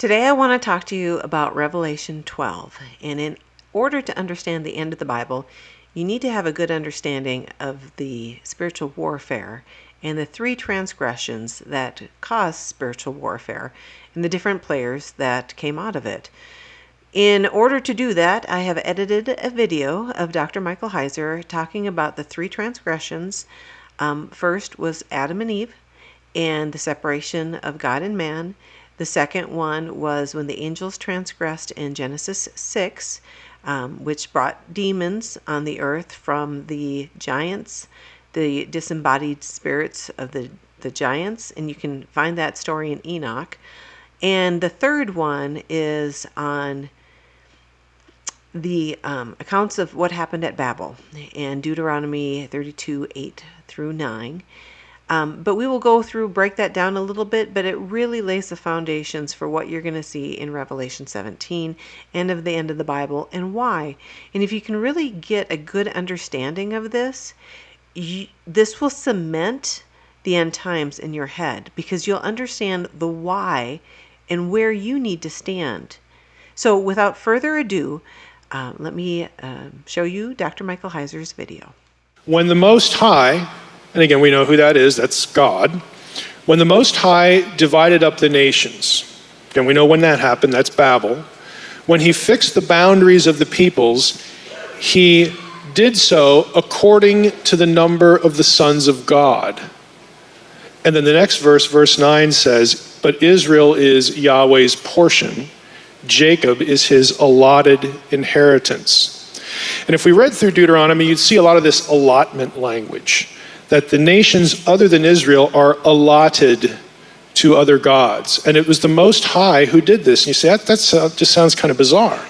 Today I want to talk to you about Revelation 12. And in order to understand the end of the Bible, you need to have a good understanding of the spiritual warfare and the three transgressions that cause spiritual warfare and the different players that came out of it. In order to do that, I have edited a video of Dr. Michael Heiser talking about the three transgressions. First was Adam and Eve and the separation of God and man. The second one was when the angels transgressed in Genesis 6, which brought demons on the earth from the giants, the disembodied spirits of the giants, and you can find that story in Enoch. And the third one is on the accounts of what happened at Babel in Deuteronomy 32, 8 through 9. But we will break that down a little bit, but it really lays the foundations for what you're going to see in Revelation 17 and of the end of the Bible and why. And if you can really get a good understanding of this, this will cement the end times in your head because you'll understand the why and where you need to stand. So without further ado, let me show you Dr. Michael Heiser's video. When the Most High, and again, we know who that is, that's God. When the Most High divided up the nations, again, we know when that happened, that's Babel. When he fixed the boundaries of the peoples, he did so according to the number of the sons of God. And then the next verse, verse 9 says, but Israel is Yahweh's portion, Jacob is his allotted inheritance. And if we read through Deuteronomy, you'd see a lot of this allotment language, that the nations other than Israel are allotted to other gods. And it was the Most High who did this. And you say, that just sounds kind of bizarre.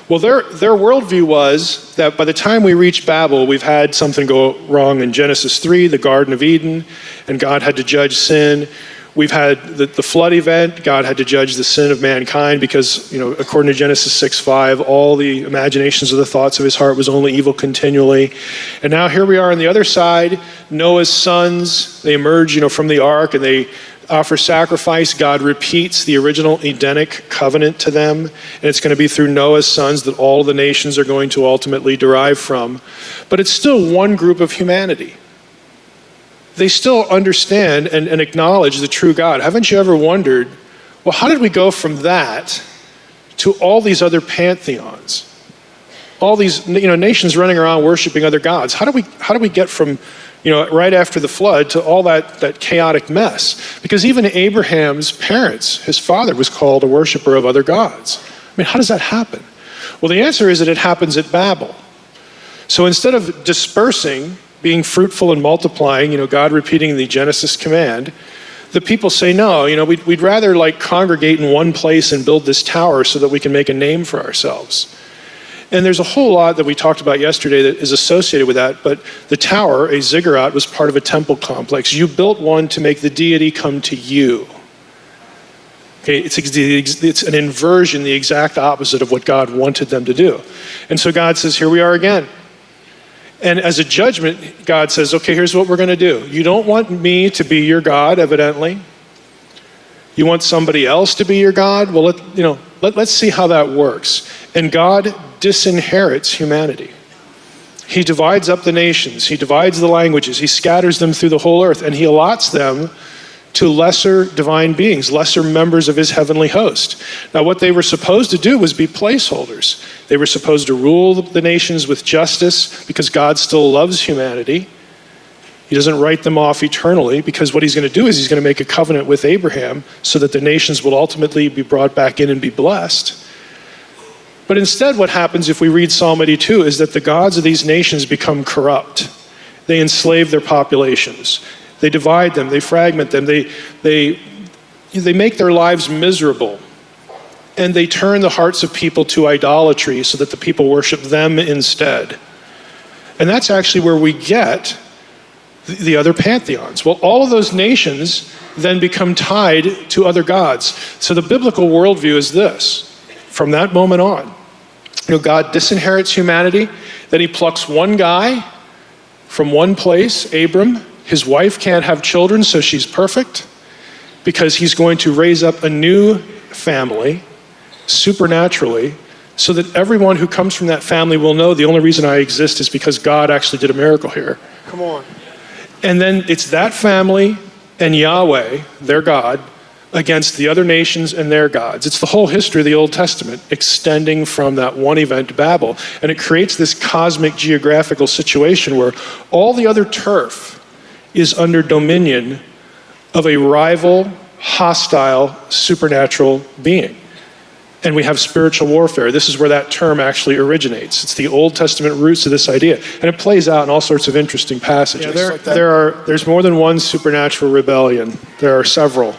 Well, their worldview was that by the time we reach Babel, we've had something go wrong in Genesis 3, the Garden of Eden, and God had to judge sin. We've had the flood event. God had to judge the sin of mankind because, according to Genesis 6:5, all the imaginations of the thoughts of his heart was only evil continually. And now here we are on the other side. Noah's sons, they emerge, from the ark and they offer sacrifice. God repeats the original Edenic covenant to them. And it's going to be through Noah's sons that all the nations are going to ultimately derive from. But it's still one group of humanity. They still understand and acknowledge the true God. Haven't you ever wondered, well, how did we go from that to all these other pantheons? All these nations running around worshiping other gods. How do we get from right after the flood to all that chaotic mess? Because even Abraham's parents, his father, was called a worshiper of other gods. I mean, how does that happen? Well, the answer is that it happens at Babel. So instead of dispersing, being fruitful and multiplying, God repeating the Genesis command, the people say, no, we'd rather congregate in one place and build this tower so that we can make a name for ourselves. And there's a whole lot that we talked about yesterday that is associated with that, but the tower, a ziggurat, was part of a temple complex. You built one to make the deity come to you. Okay, it's an inversion, the exact opposite of what God wanted them to do. And so God says, here we are again. And as a judgment, God says, okay, here's what we're going to do. You don't want me to be your God, evidently. You want somebody else to be your God? Well, let's see how that works. And God disinherits humanity. He divides up the nations. He divides the languages. He scatters them through the whole earth. And he allots them to lesser divine beings, lesser members of his heavenly host. Now, what they were supposed to do was be placeholders. They were supposed to rule the nations with justice because God still loves humanity. He doesn't write them off eternally because what he's going to do is he's going to make a covenant with Abraham so that the nations will ultimately be brought back in and be blessed. But instead, what happens if we read Psalm 82 is that the gods of these nations become corrupt. They enslave their populations. They divide them, they fragment them, they make their lives miserable. And they turn the hearts of people to idolatry so that the people worship them instead. And that's actually where we get the other pantheons. Well, all of those nations then become tied to other gods. So the biblical worldview is this. From that moment on, God disinherits humanity, then he plucks one guy from one place, Abram. His wife can't have children, so she's perfect, because he's going to raise up a new family supernaturally, so that everyone who comes from that family will know the only reason I exist is because God actually did a miracle here. Come on. And then it's that family and Yahweh, their God, against the other nations and their gods. It's the whole history of the Old Testament extending from that one event, Babel. And it creates this cosmic geographical situation where all the other turf is under dominion of a rival, hostile, supernatural being. And we have spiritual warfare. This is where that term actually originates. It's the Old Testament roots of this idea. And it plays out in all sorts of interesting passages. There's more than one supernatural rebellion. There are several.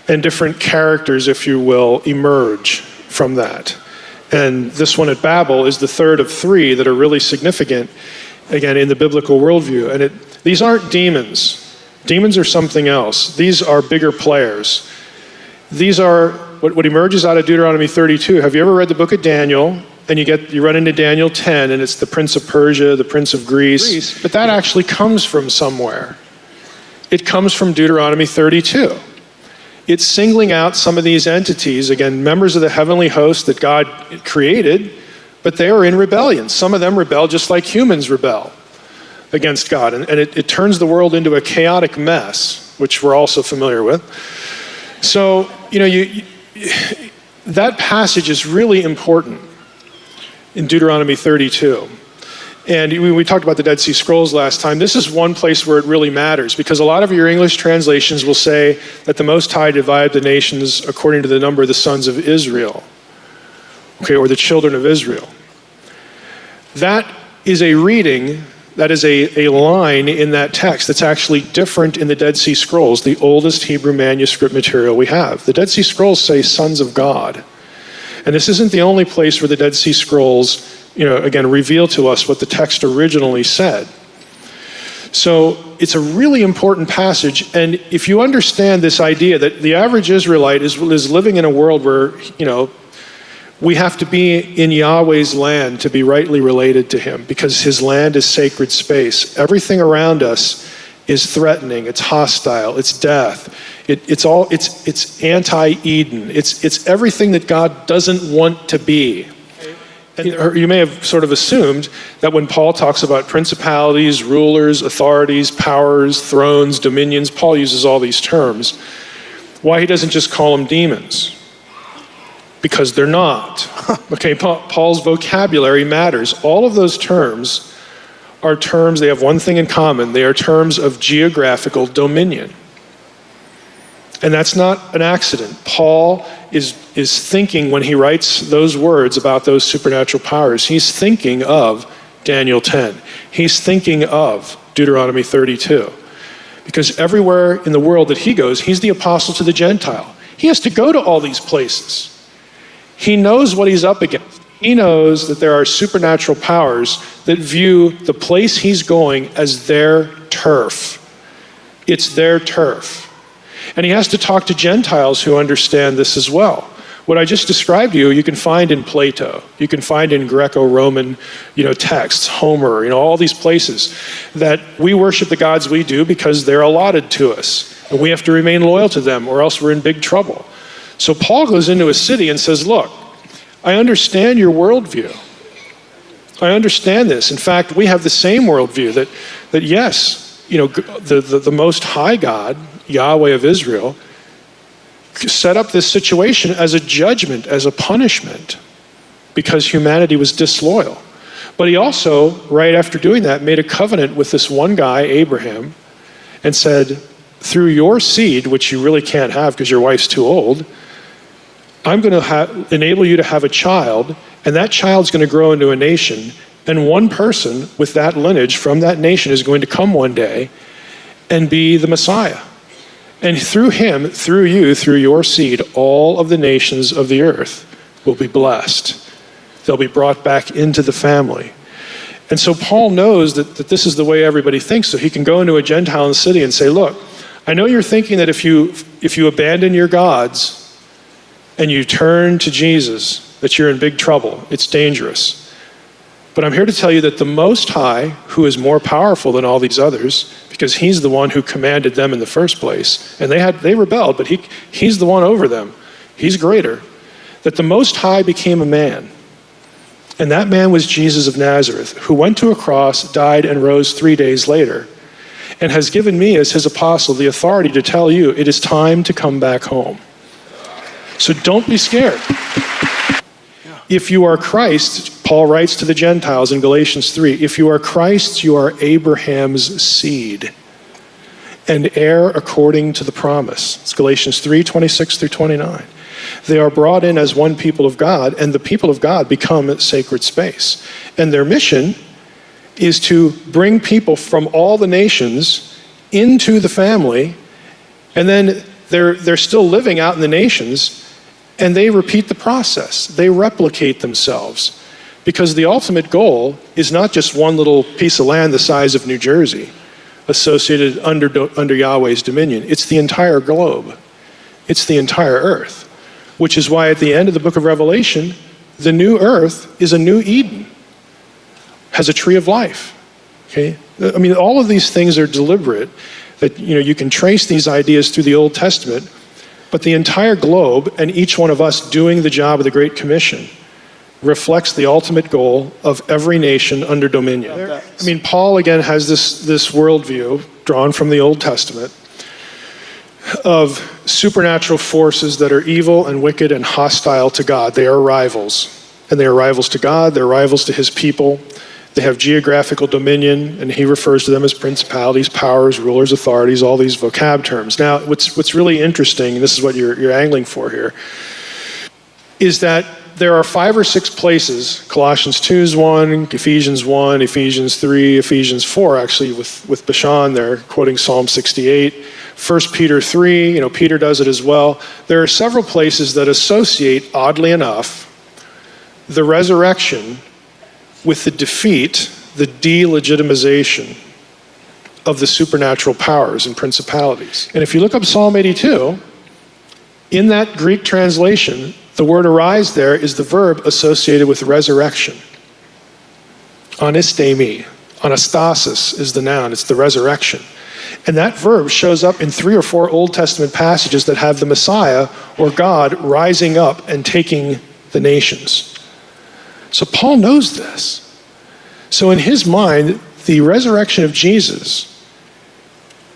And different characters, if you will, emerge from that. And this one at Babel is the third of three that are really significant, again, in the biblical worldview. And these aren't demons. Demons are something else. These are bigger players. These are what emerges out of Deuteronomy 32. Have you ever read the book of Daniel? And you run into Daniel 10, and it's the prince of Persia, the prince of Greece. But that actually comes from somewhere. It comes from Deuteronomy 32. It's singling out some of these entities, again, members of the heavenly host that God created, but they are in rebellion. Some of them rebel just like humans rebel against God. And it turns the world into a chaotic mess, which we're also familiar with. So, that passage is really important in Deuteronomy 32. And we talked about the Dead Sea Scrolls last time. This is one place where it really matters, because a lot of your English translations will say that the Most High divided the nations according to the number of the sons of Israel, or the children of Israel. That is a reading, that is a line in that text that's actually different in the Dead Sea Scrolls, the oldest Hebrew manuscript material we have. The Dead Sea Scrolls say sons of God. And this isn't the only place where the Dead Sea Scrolls again, reveal to us what the text originally said. So it's a really important passage, and if you understand this idea that the average Israelite is living in a world where, we have to be in Yahweh's land to be rightly related to him, because his land is sacred space. Everything around us is threatening, it's hostile, it's death, it's anti-Eden, it's everything that God doesn't want to be. And you may have sort of assumed that when Paul talks about principalities, rulers, authorities, powers, thrones, dominions, Paul uses all these terms. Why he doesn't just call them demons? Because they're not. Okay, Paul's vocabulary matters. All of those terms are terms, they have one thing in common. They are terms of geographical dominion. And that's not an accident. Paul is thinking, when he writes those words about those supernatural powers, he's thinking of Daniel 10. He's thinking of Deuteronomy 32. Because everywhere in the world that he goes, he's the apostle to the Gentile. He has to go to all these places. He knows what he's up against. He knows that there are supernatural powers that view the place he's going as their turf. It's their turf. And he has to talk to Gentiles who understand this as well. What I just described to you, you can find in Plato. You can find in Greco-Roman, texts, Homer, all these places, that we worship the gods we do because they're allotted to us. And we have to remain loyal to them, or else we're in big trouble. So Paul goes into a city and says, look, I understand your worldview. I understand this. In fact, we have the same worldview that yes, the Most High God, Yahweh of Israel, set up this situation as a judgment, as a punishment, because humanity was disloyal. But he also, right after doing that, made a covenant with this one guy, Abraham, and said, through your seed, which you really can't have because your wife's too old, I'm going to enable you to have a child, and that child's going to grow into a nation, and one person with that lineage from that nation is going to come one day and be the Messiah. And through him, through you, through your seed, all of the nations of the earth will be blessed. They'll be brought back into the family. And so Paul knows that this is the way everybody thinks, so he can go into a Gentile in the city and say, look, I know you're thinking that if you abandon your gods and you turn to Jesus, that you're in big trouble. It's dangerous. But I'm here to tell you that the Most High, who is more powerful than all these others, because he's the one who commanded them in the first place, and they rebelled, but he's the one over them. he's greater, that the Most High became a man. And that man was Jesus of Nazareth, who went to a cross, died, and rose 3 days later, and has given me as his apostle the authority to tell you it is time to come back home. So don't be scared. If you are Christ, Paul writes to the Gentiles in Galatians 3, if you are Christ, you are Abraham's seed and heir according to the promise. It's Galatians 3, 26 through 29. They are brought in as one people of God, and the people of God become a sacred space. And their mission is to bring people from all the nations into the family, and then they're still living out in the nations, and they repeat the process. They replicate themselves, because the ultimate goal is not just one little piece of land the size of New Jersey associated under Yahweh's dominion. It's the entire globe. It's the entire earth, which is why at the end of the book of Revelation, the new earth is a new Eden, has a tree of life. Okay? I mean, all of these things are deliberate, that you can trace these ideas through the Old Testament, but the entire globe and each one of us doing the job of the Great Commission reflects the ultimate goal of every nation under dominion. I mean, Paul again has this worldview drawn from the Old Testament of supernatural forces that are evil and wicked and hostile to God. They are rivals, and they are rivals to God, they're rivals to his people. They have geographical dominion, and he refers to them as principalities, powers, rulers, authorities, all these vocab terms. Now, what's really interesting, and this is what you're angling for here, is that there are 5 or 6 places, Colossians 2 is one, Ephesians 1, Ephesians 3, Ephesians 4, actually, with Bashan there, quoting Psalm 68, 1 Peter 3, Peter does it as well. There are several places that associate, oddly enough, the resurrection with the defeat, the delegitimization of the supernatural powers and principalities. And if you look up Psalm 82, in that Greek translation, the word arise there is the verb associated with resurrection. Anistemi. Anastasis is the noun, it's the resurrection. And that verb shows up in 3 or 4 Old Testament passages that have the Messiah or God rising up and taking the nations. So Paul knows this. So in his mind, the resurrection of Jesus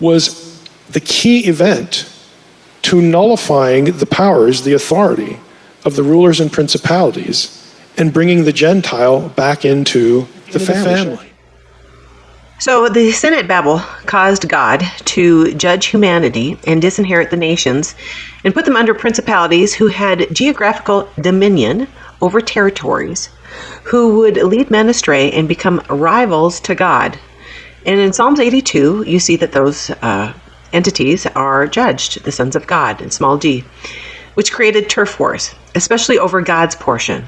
was the key event to nullifying the powers, the authority of the rulers and principalities, and bringing the Gentile back into the family. So the sin at Babel caused God to judge humanity and disinherit the nations and put them under principalities who had geographical dominion over territories, who would lead men astray and become rivals to God. And in Psalms 82, you see that those entities are judged, the sons of God, in small g, which created turf wars, especially over God's portion.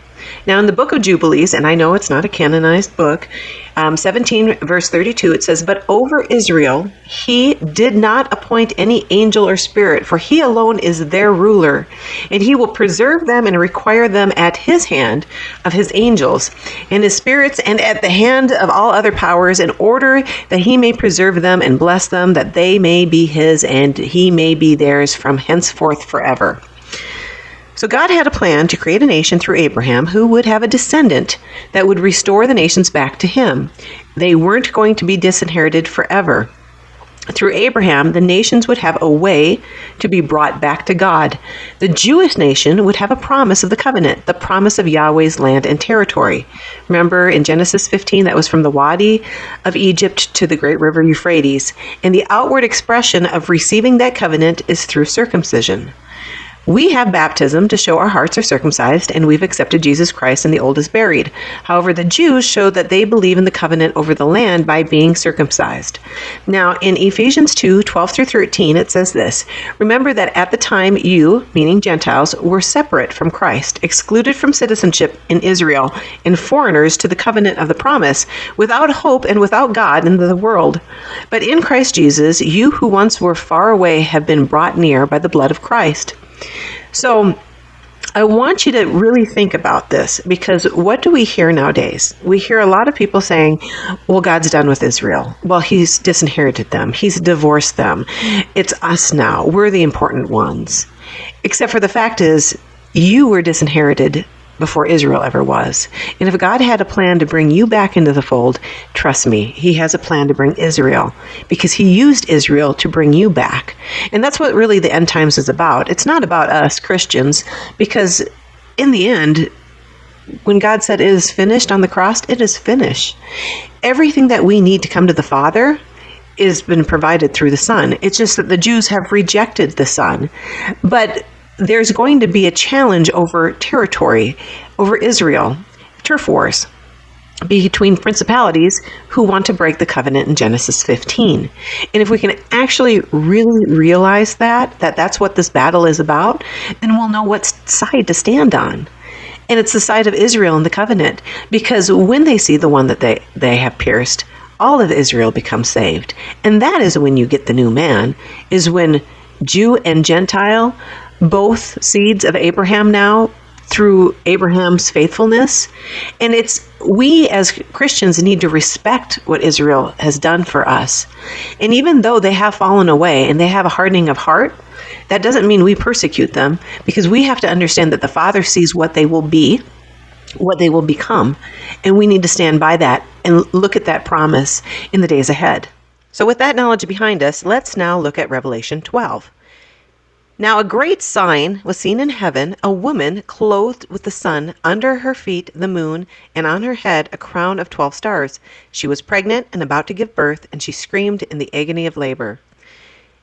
Now in the book of Jubilees, and I know it's not a canonized book, 17 verse 32, it says, "But over Israel he did not appoint any angel or spirit, for he alone is their ruler, and he will preserve them and require them at his hand of his angels, and his spirits, and at the hand of all other powers, in order that he may preserve them and bless them, that they may be his, and he may be theirs from henceforth forever." So God had a plan to create a nation through Abraham who would have a descendant that would restore the nations back to him. They weren't going to be disinherited forever. Through Abraham, the nations would have a way to be brought back to God. The Jewish nation would have a promise of the covenant, the promise of Yahweh's land and territory. Remember in Genesis 15, that was from the Wadi of Egypt to the great river Euphrates. And the outward expression of receiving that covenant is through circumcision. We have baptism to show our hearts are circumcised and we've accepted Jesus Christ and the old is buried. However, the Jews show that they believe in the covenant over the land by being circumcised. Now, in Ephesians 2, 12 through 13, it says this, "Remember that at the time you," meaning Gentiles, "were separate from Christ, excluded from citizenship in Israel, and foreigners to the covenant of the promise, without hope and without God in the world. But in Christ Jesus, you who once were far away have been brought near by the blood of Christ." So I want you to really think about this, because what do we hear nowadays? We hear a lot of people saying, well, God's done with Israel. Well, he's disinherited them. He's divorced them. It's us now. We're the important ones. Except for the fact is, You were disinherited before Israel ever was. And if God had a plan to bring you back into the fold, trust me, he has a plan to bring Israel, because he used Israel to bring you back. And that's what really the end times is about. It's not about us Christians, because in the end, when God said it is finished on the cross, it is finished. Everything that we need to come to the Father has been provided through the Son. It's just that the Jews have rejected the Son. But there's going to be a challenge over territory, over Israel, turf wars between principalities who want to break the covenant in Genesis 15. And if we can actually really realize that that's what this battle is about, then we'll know what side to stand on. And it's the side of Israel in the covenant, because when they see the one that they have pierced, all of Israel becomes saved. And that is when you get the new man, is when Jew and Gentile, both seeds of Abraham now, through Abraham's faithfulness. And we as Christians need to respect what Israel has done for us. And even though they have fallen away and they have a hardening of heart, that doesn't mean we persecute them, because we have to understand that the Father sees what they will be, what they will become, and we need to stand by that and look at that promise in the days ahead. So with that knowledge behind us, let's now look at Revelation 12. Now a great sign was seen in heaven, a woman clothed with the sun, under her feet the moon, and on her head a crown of 12 stars. She was pregnant and about to give birth, and she screamed in the agony of labor.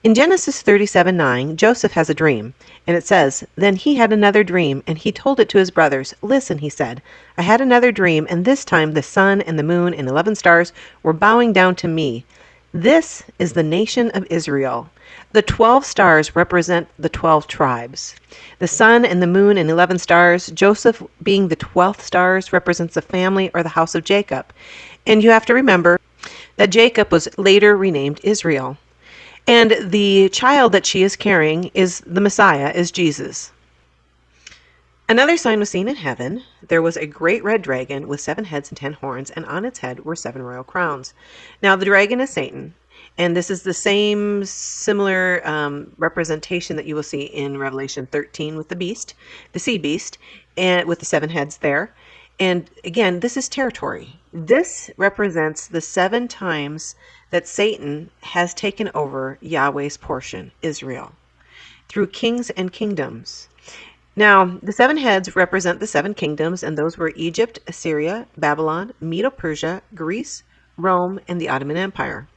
In Genesis 37:9, Joseph has a dream, and it says, "Then he had another dream, and he told it to his brothers. 'Listen,' he said, 'I had another dream, and this time the sun and the moon and 11 stars were bowing down to me. This is the nation of Israel. The 12 stars represent the 12 tribes. The sun and the moon and 11 stars, Joseph being the 12th stars, represents the family or the house of Jacob. And you have to remember that Jacob was later renamed Israel. And the child that she is carrying is the Messiah, is Jesus. Another sign was seen in heaven. There was a great red dragon with 7 heads and 10 horns, and on its head were 7 royal crowns. Now the dragon is Satan, and this is the same similar representation that you will see in Revelation 13 with the beast, the sea beast, and with the 7 heads there. And again, this is territory. This represents the 7 times that Satan has taken over Yahweh's portion, Israel, through kings and kingdoms. Now, the 7 heads represent the 7 kingdoms, and those were Egypt, Assyria, Babylon, Medo-Persia, Greece, Rome, and the Ottoman Empire.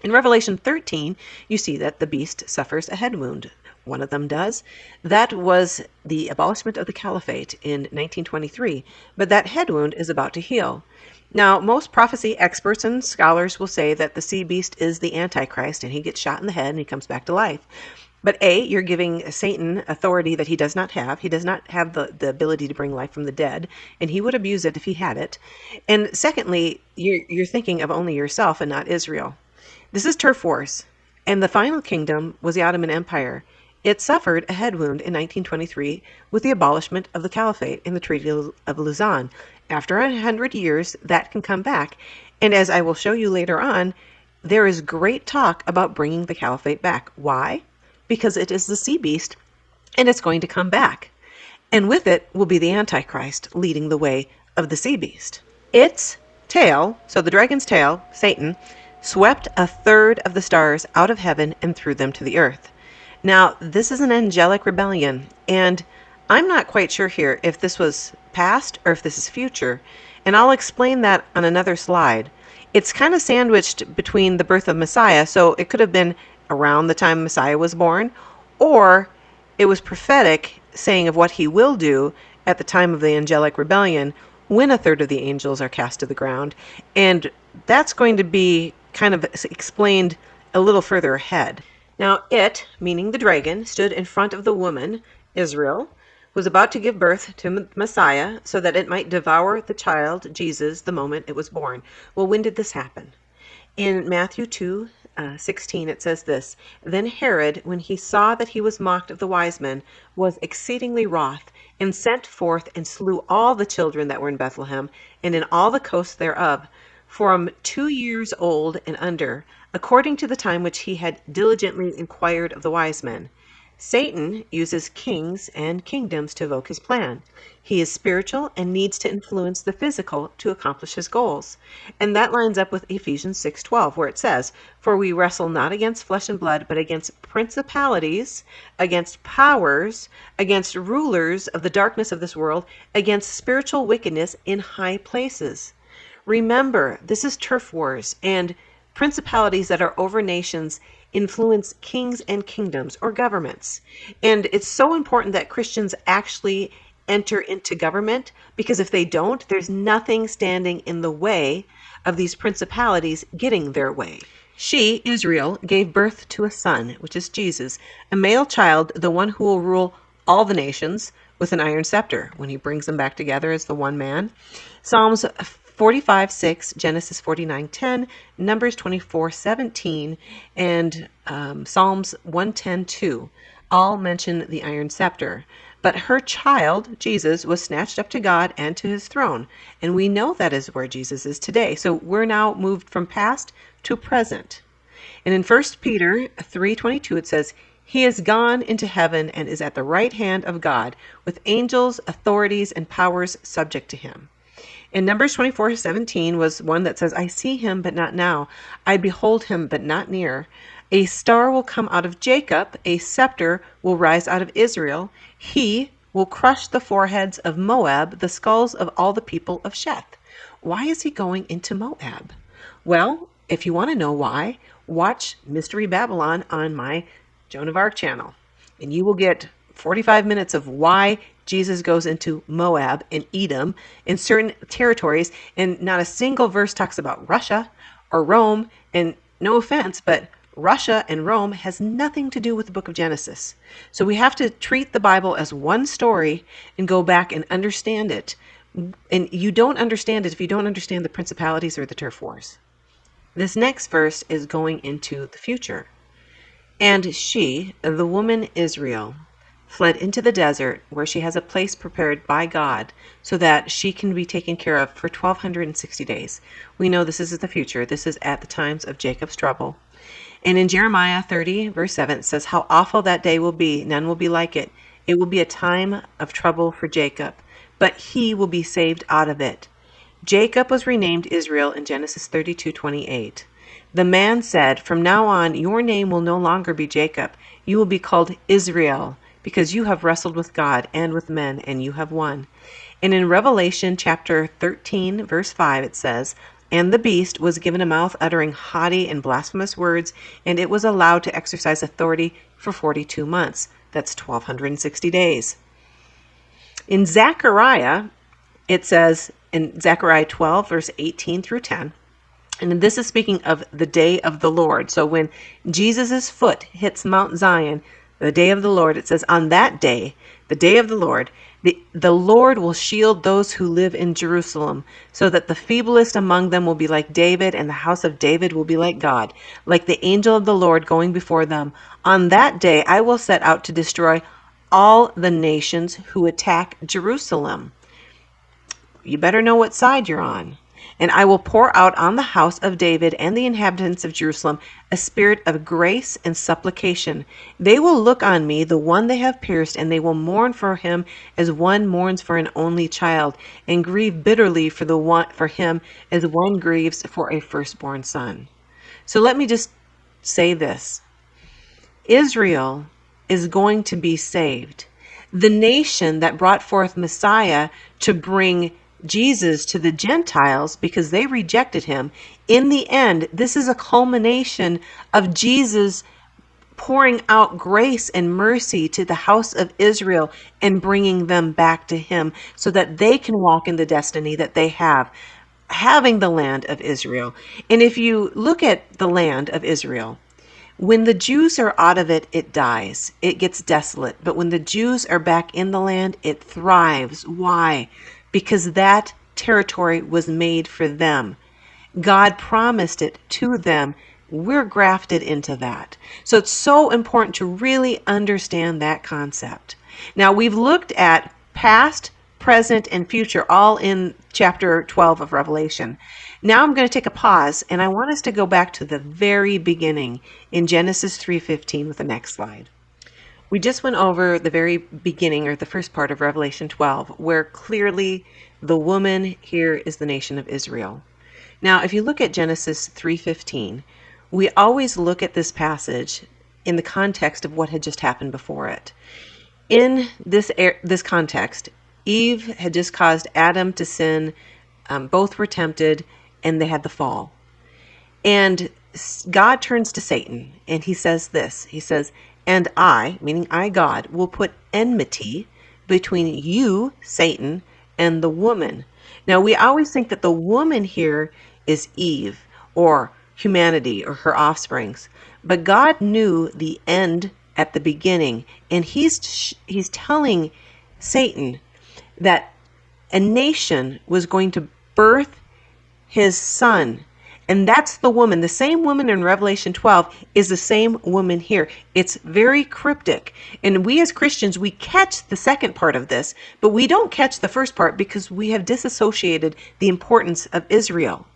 In Revelation 13, you see that the beast suffers a head wound. One of them does. That was the abolishment of the caliphate in 1923, but that head wound is about to heal. Now, most prophecy experts and scholars will say that the sea beast is the Antichrist, and he gets shot in the head and he comes back to life. But A, you're giving Satan authority that he does not have. He does not have the ability to bring life from the dead, and he would abuse it if he had it. And secondly, you're thinking of only yourself and not Israel. This is turf wars, and the final kingdom was the Ottoman Empire. It suffered a head wound in 1923 with the abolishment of the caliphate in the Treaty of Lausanne. After 100 years, that can come back. And as I will show you later on, there is great talk about bringing the caliphate back. Why? Because it is the sea beast, and it's going to come back. And with it will be the Antichrist leading the way of the sea beast. Its tail, so the dragon's tail, Satan, swept 1/3 of the stars out of heaven and threw them to the earth. Now, this is an angelic rebellion, and I'm not quite sure here if this was past or if this is future, and I'll explain that on another slide. It's kind of sandwiched between the birth of Messiah, so it could have been around the time Messiah was born, or it was prophetic, saying of what he will do at the time of the angelic rebellion when 1/3 of the angels are cast to the ground, and that's going to be kind of explained a little further ahead. Now it, meaning the dragon, stood in front of the woman, Israel, was about to give birth to Messiah so that it might devour the child, Jesus, the moment it was born. Well, when did this happen? In Matthew 2:16, it says this, "Then Herod, when he saw that he was mocked of the wise men, was exceedingly wroth, and sent forth and slew all the children that were in Bethlehem, and in all the coasts thereof, from 2 years old and under, according to the time which he had diligently inquired of the wise men." Satan uses kings and kingdoms to evoke his plan. He is spiritual and needs to influence the physical to accomplish his goals. And that lines up with Ephesians 6:12, where it says, "For we wrestle not against flesh and blood, but against principalities, against powers, against rulers of the darkness of this world, against spiritual wickedness in high places." Remember, this is turf wars, and principalities that are over nations influence kings and kingdoms or governments. And it's so important that Christians actually enter into government, because if they don't, there's nothing standing in the way of these principalities getting their way. She, Israel, gave birth to a son, which is Jesus, a male child, the one who will rule all the nations with an iron scepter when he brings them back together as the one man. Psalms 45:6, Genesis 49:10, Numbers 24:17, and Psalms 110:2 all mention the iron scepter. But her child, Jesus, was snatched up to God and to his throne. And we know that is where Jesus is today. So we're now moved from past to present. And in 1 Peter 3:22 it says, "He is gone into heaven and is at the right hand of God, with angels, authorities, and powers subject to him." And Numbers 24:17 was one that says, "I see him, but not now. I behold him, but not near. A star will come out of Jacob, a scepter will rise out of Israel. He will crush the foreheads of Moab, the skulls of all the people of Sheth." Why is he going into Moab? Well, if you want to know why, watch Mystery Babylon on my Joan of Arc channel, and you will get 45 minutes of why Jesus goes into Moab and Edom in certain territories, and not a single verse talks about Russia or Rome. And no offense, but Russia and Rome has nothing to do with the book of Genesis. So we have to treat the Bible as one story and go back and understand it. And you don't understand it if you don't understand the principalities or the turf wars. This next verse is going into the future. "And she, the woman Israel, fled into the desert, where she has a place prepared by God so that she can be taken care of for 1260 days. We know this is the future. This is at the times of Jacob's trouble. And in Jeremiah 30, verse 7, it says, "How awful that day will be. None will be like it. It will be a time of trouble for Jacob, but he will be saved out of it." Jacob was renamed Israel in Genesis 32:28. The man said, "From now on, your name will no longer be Jacob. You will be called Israel, because you have wrestled with God and with men, and you have won." And in Revelation chapter 13, verse 5, it says, "And the beast was given a mouth uttering haughty and blasphemous words, and it was allowed to exercise authority for 42 months. That's 1260 days. In Zechariah, it says in Zechariah 12, verse 18 through 10, and this is speaking of the day of the Lord. So when Jesus' foot hits Mount Zion, the day of the Lord, it says, "On that day, the day of the Lord, the Lord will shield those who live in Jerusalem, so that the feeblest among them will be like David, and the house of David will be like God, like the angel of the Lord going before them. On that day I will set out to destroy all the nations who attack Jerusalem." You better know what side you're on. "And I will pour out on the house of David and the inhabitants of Jerusalem a spirit of grace and supplication. They will look on me, the one they have pierced, and they will mourn for him as one mourns for an only child, and grieve bitterly for him as one grieves for a firstborn son." So let me just say this. Israel is going to be saved. The nation that brought forth Messiah to bring Jesus to the Gentiles because they rejected him, in the end, this is a culmination of Jesus pouring out grace and mercy to the house of Israel and bringing them back to him so that they can walk in the destiny that they have, having the land of Israel. And if you look at the land of Israel, when the Jews are out of it, it dies. It gets desolate. But when the Jews are back in the land, it thrives. Why? Because that territory was made for them. God promised it to them. We're grafted into that. So it's so important to really understand that concept. Now, we've looked at past, present, and future all in chapter 12 of Revelation. Now I'm going to take a pause, and I want us to go back to the very beginning in Genesis 3:15 with the next slide. We just went over the very beginning, or the first part of Revelation 12, where clearly the woman here is the nation of Israel. Now, if you look at Genesis 3:15, we always look at this passage in the context of what had just happened before it. In this context, Eve had just caused Adam to sin. Both were tempted, and they had the fall. And God turns to Satan, and he says this. He says, "And I, meaning I, God, will put enmity between you, Satan, and the woman." Now, we always think that the woman here is Eve, or humanity, or her offsprings. But God knew the end at the beginning, and he's telling Satan that a nation was going to birth his son. And that's the woman. The same woman in Revelation 12 is the same woman here. It's very cryptic. And we as Christians, we catch the second part of this, but we don't catch the first part because we have disassociated the importance of Israel.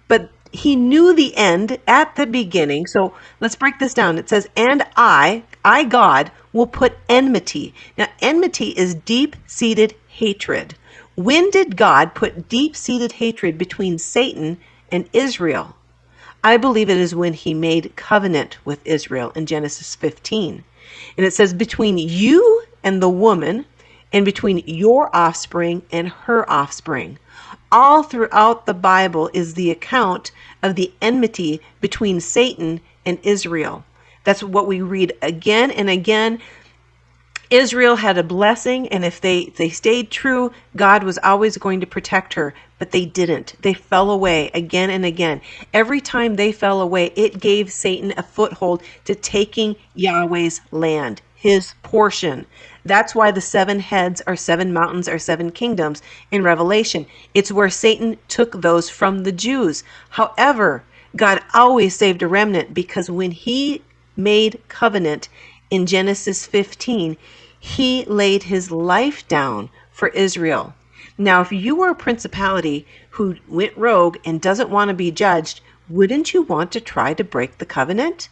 But he knew the end at the beginning. So let's break this down. It says, "And I, God, will put enmity." Now, enmity is deep-seated hatred. When did God put deep-seated hatred between Satan and Israel? I believe it is when he made covenant with Israel in Genesis 15. And it says, "Between you and the woman, and between your offspring and her offspring." All throughout the Bible is the account of the enmity between Satan and Israel. That's what we read again and again. Israel had a blessing, and if they stayed true, God was always going to protect her, but they didn't. They fell away again and again. Every time they fell away, it gave Satan a foothold to taking Yahweh's land, his portion. That's why the 7 heads are 7 mountains or 7 kingdoms in Revelation. It's where Satan took those from the Jews. However, God always saved a remnant, because when he made covenant in Genesis 15, he laid his life down for Israel. Now, if you were a principality who went rogue and doesn't want to be judged, wouldn't you want to try to break the covenant?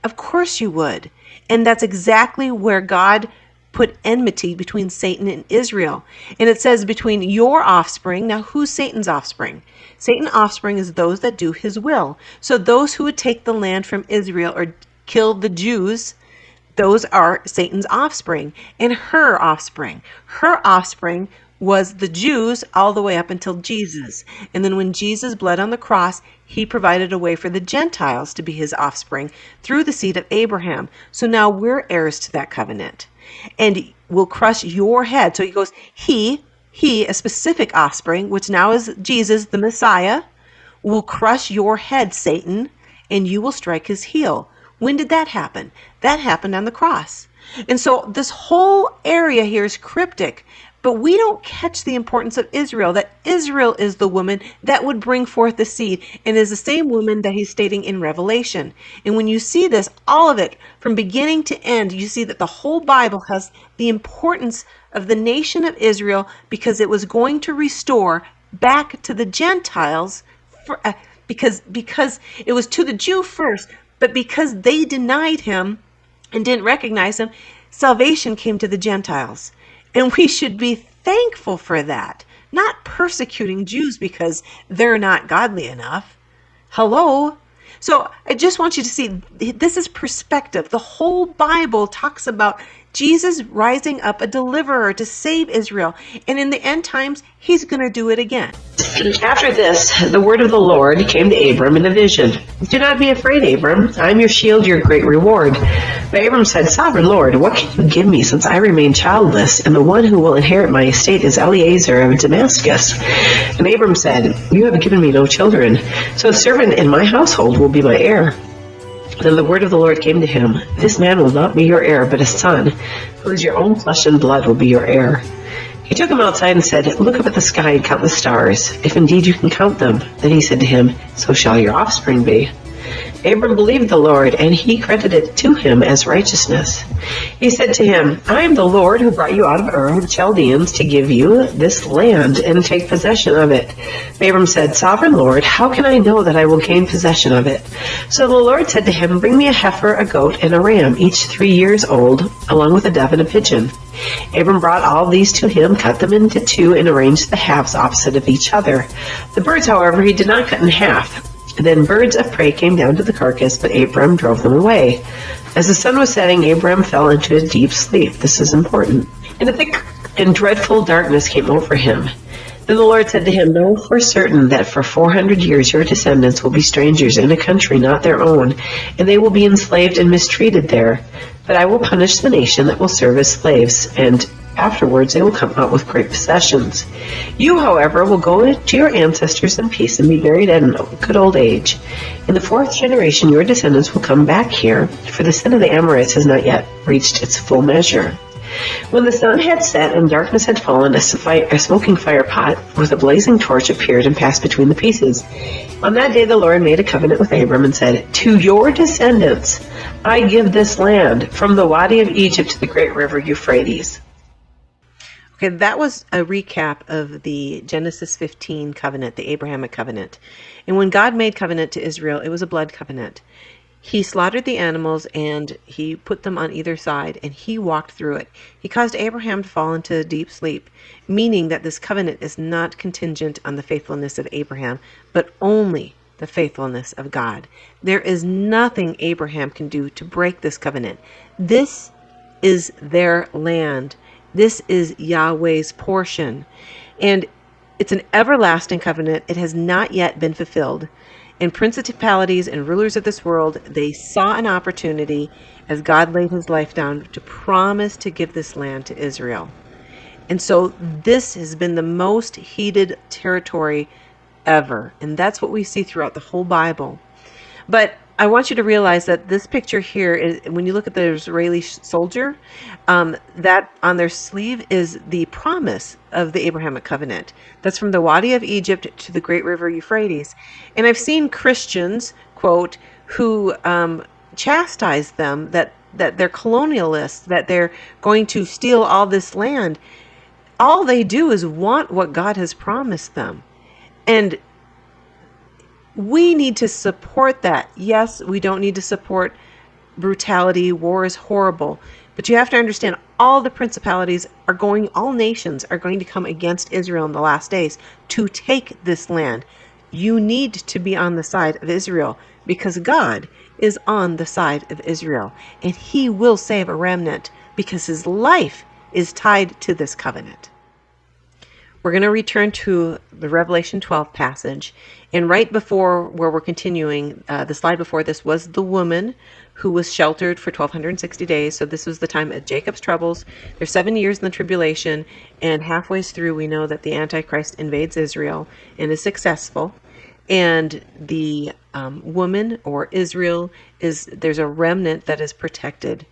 Of course you would. And that's exactly where God put enmity between Satan and Israel. And it says between your offspring. Now, who's Satan's offspring? Satan's offspring is those that do his will. So those who would take the land from Israel or kill the Jews, those are Satan's offspring. And her offspring. Her offspring was the Jews all the way up until Jesus. And then when Jesus bled on the cross, he provided a way for the Gentiles to be his offspring through the seed of Abraham. So now we're heirs to that covenant. And will crush your head. So he goes, he, a specific offspring, which now is Jesus, the Messiah, will crush your head, Satan, and you will strike his heel. When did that happen? That happened on the cross. And so this whole area here is cryptic, but we don't catch the importance of Israel, that Israel is the woman that would bring forth the seed, and is the same woman that he's stating in Revelation. And when you see this, all of it, from beginning to end, you see that the whole Bible has the importance of the nation of Israel, because it was going to restore back to the Gentiles, because it was to the Jew first, but because they denied him and didn't recognize him, salvation came to the Gentiles. And we should be thankful for that, not persecuting Jews because they're not godly enough. Hello? So I just want you to see, this is perspective. The whole Bible talks about Jesus rising up a deliverer to save Israel. And in the end times, he's going to do it again. After this, the word of the Lord came to Abram in a vision. "Do not be afraid, Abram. I am your shield, your great reward." But Abram said, "Sovereign Lord, what can you give me, since I remain childless, and the one who will inherit my estate is Eliezer of Damascus?" And Abram said, "You have given me no children, so a servant in my household will be my heir." Then the word of the Lord came to him, "This man will not be your heir, but a son, who is your own flesh and blood, will be your heir." He took him outside and said, "Look up at the sky and count the stars, if indeed you can count them." Then he said to him, "So shall your offspring be." Abram believed the Lord, and he credited it to him as righteousness. He said to him, I am the Lord who brought you out of Ur of the Chaldeans to give you this land and take possession of it. Abram said, Sovereign Lord, how can I know that I will gain possession of it? So the Lord said to him, Bring me a heifer, a goat, and a ram, each 3 years old, along with a dove and a pigeon. Abram brought all these to him, cut them into two, and arranged the halves opposite of each other. The birds, however, he did not cut in half. Then birds of prey came down to the carcass, but Abram drove them away. As the sun was setting, Abram fell into a deep sleep. This is important. And a thick and dreadful darkness came over him. Then the Lord said to him, Know for certain that for 400 years your descendants will be strangers in a country not their own, and they will be enslaved and mistreated there. But I will punish the nation that will serve as slaves, and afterwards they will come out with great possessions. You, however, will go to your ancestors in peace and be buried at a good old age. In the 4th generation your descendants will come back here, for the sin of the Amorites has not yet reached its full measure. When the sun had set and darkness had fallen, a smoking fire pot with a blazing torch appeared and passed between the pieces. On that day the Lord made a covenant with Abram and said, To your descendants I give this land, from the Wadi of Egypt to the great river Euphrates. Okay, that was a recap of the Genesis 15 covenant, the Abrahamic covenant. And when God made covenant to Israel, it was a blood covenant. He slaughtered the animals and he put them on either side and he walked through it. He caused Abraham to fall into a deep sleep, meaning that this covenant is not contingent on the faithfulness of Abraham, but only the faithfulness of God. There is nothing Abraham can do to break this covenant. This is their land. This is Yahweh's portion. And it's an everlasting covenant. It has not yet been fulfilled. And principalities and rulers of this world, they saw an opportunity as God laid his life down to promise to give this land to Israel. And so this has been the most heated territory ever. And that's what we see throughout the whole Bible. But I want you to realize that this picture here is, when you look at the Israeli soldier, that on their sleeve is the promise of the Abrahamic covenant. That's from the Wadi of Egypt to the great river Euphrates. And I've seen Christians, quote, who chastise them that they're colonialists, that they're going to steal all this land. All they do is want what God has promised them. And we need to support that. Yes, we don't need to support brutality. War is horrible. But you have to understand, all the principalities are going, all nations are going to come against Israel in the last days to take this land. You need to be on the side of Israel because God is on the side of Israel. And he will save a remnant because his life is tied to this covenant. We're going to return to the Revelation 12 passage. And right before where we're continuing, the slide before this was the woman who was sheltered for 1,260 days. So this was the time of Jacob's troubles. There's 7 years in the tribulation. And halfway through, we know that the Antichrist invades Israel and is successful. And the woman, or Israel, there's a remnant that is protected.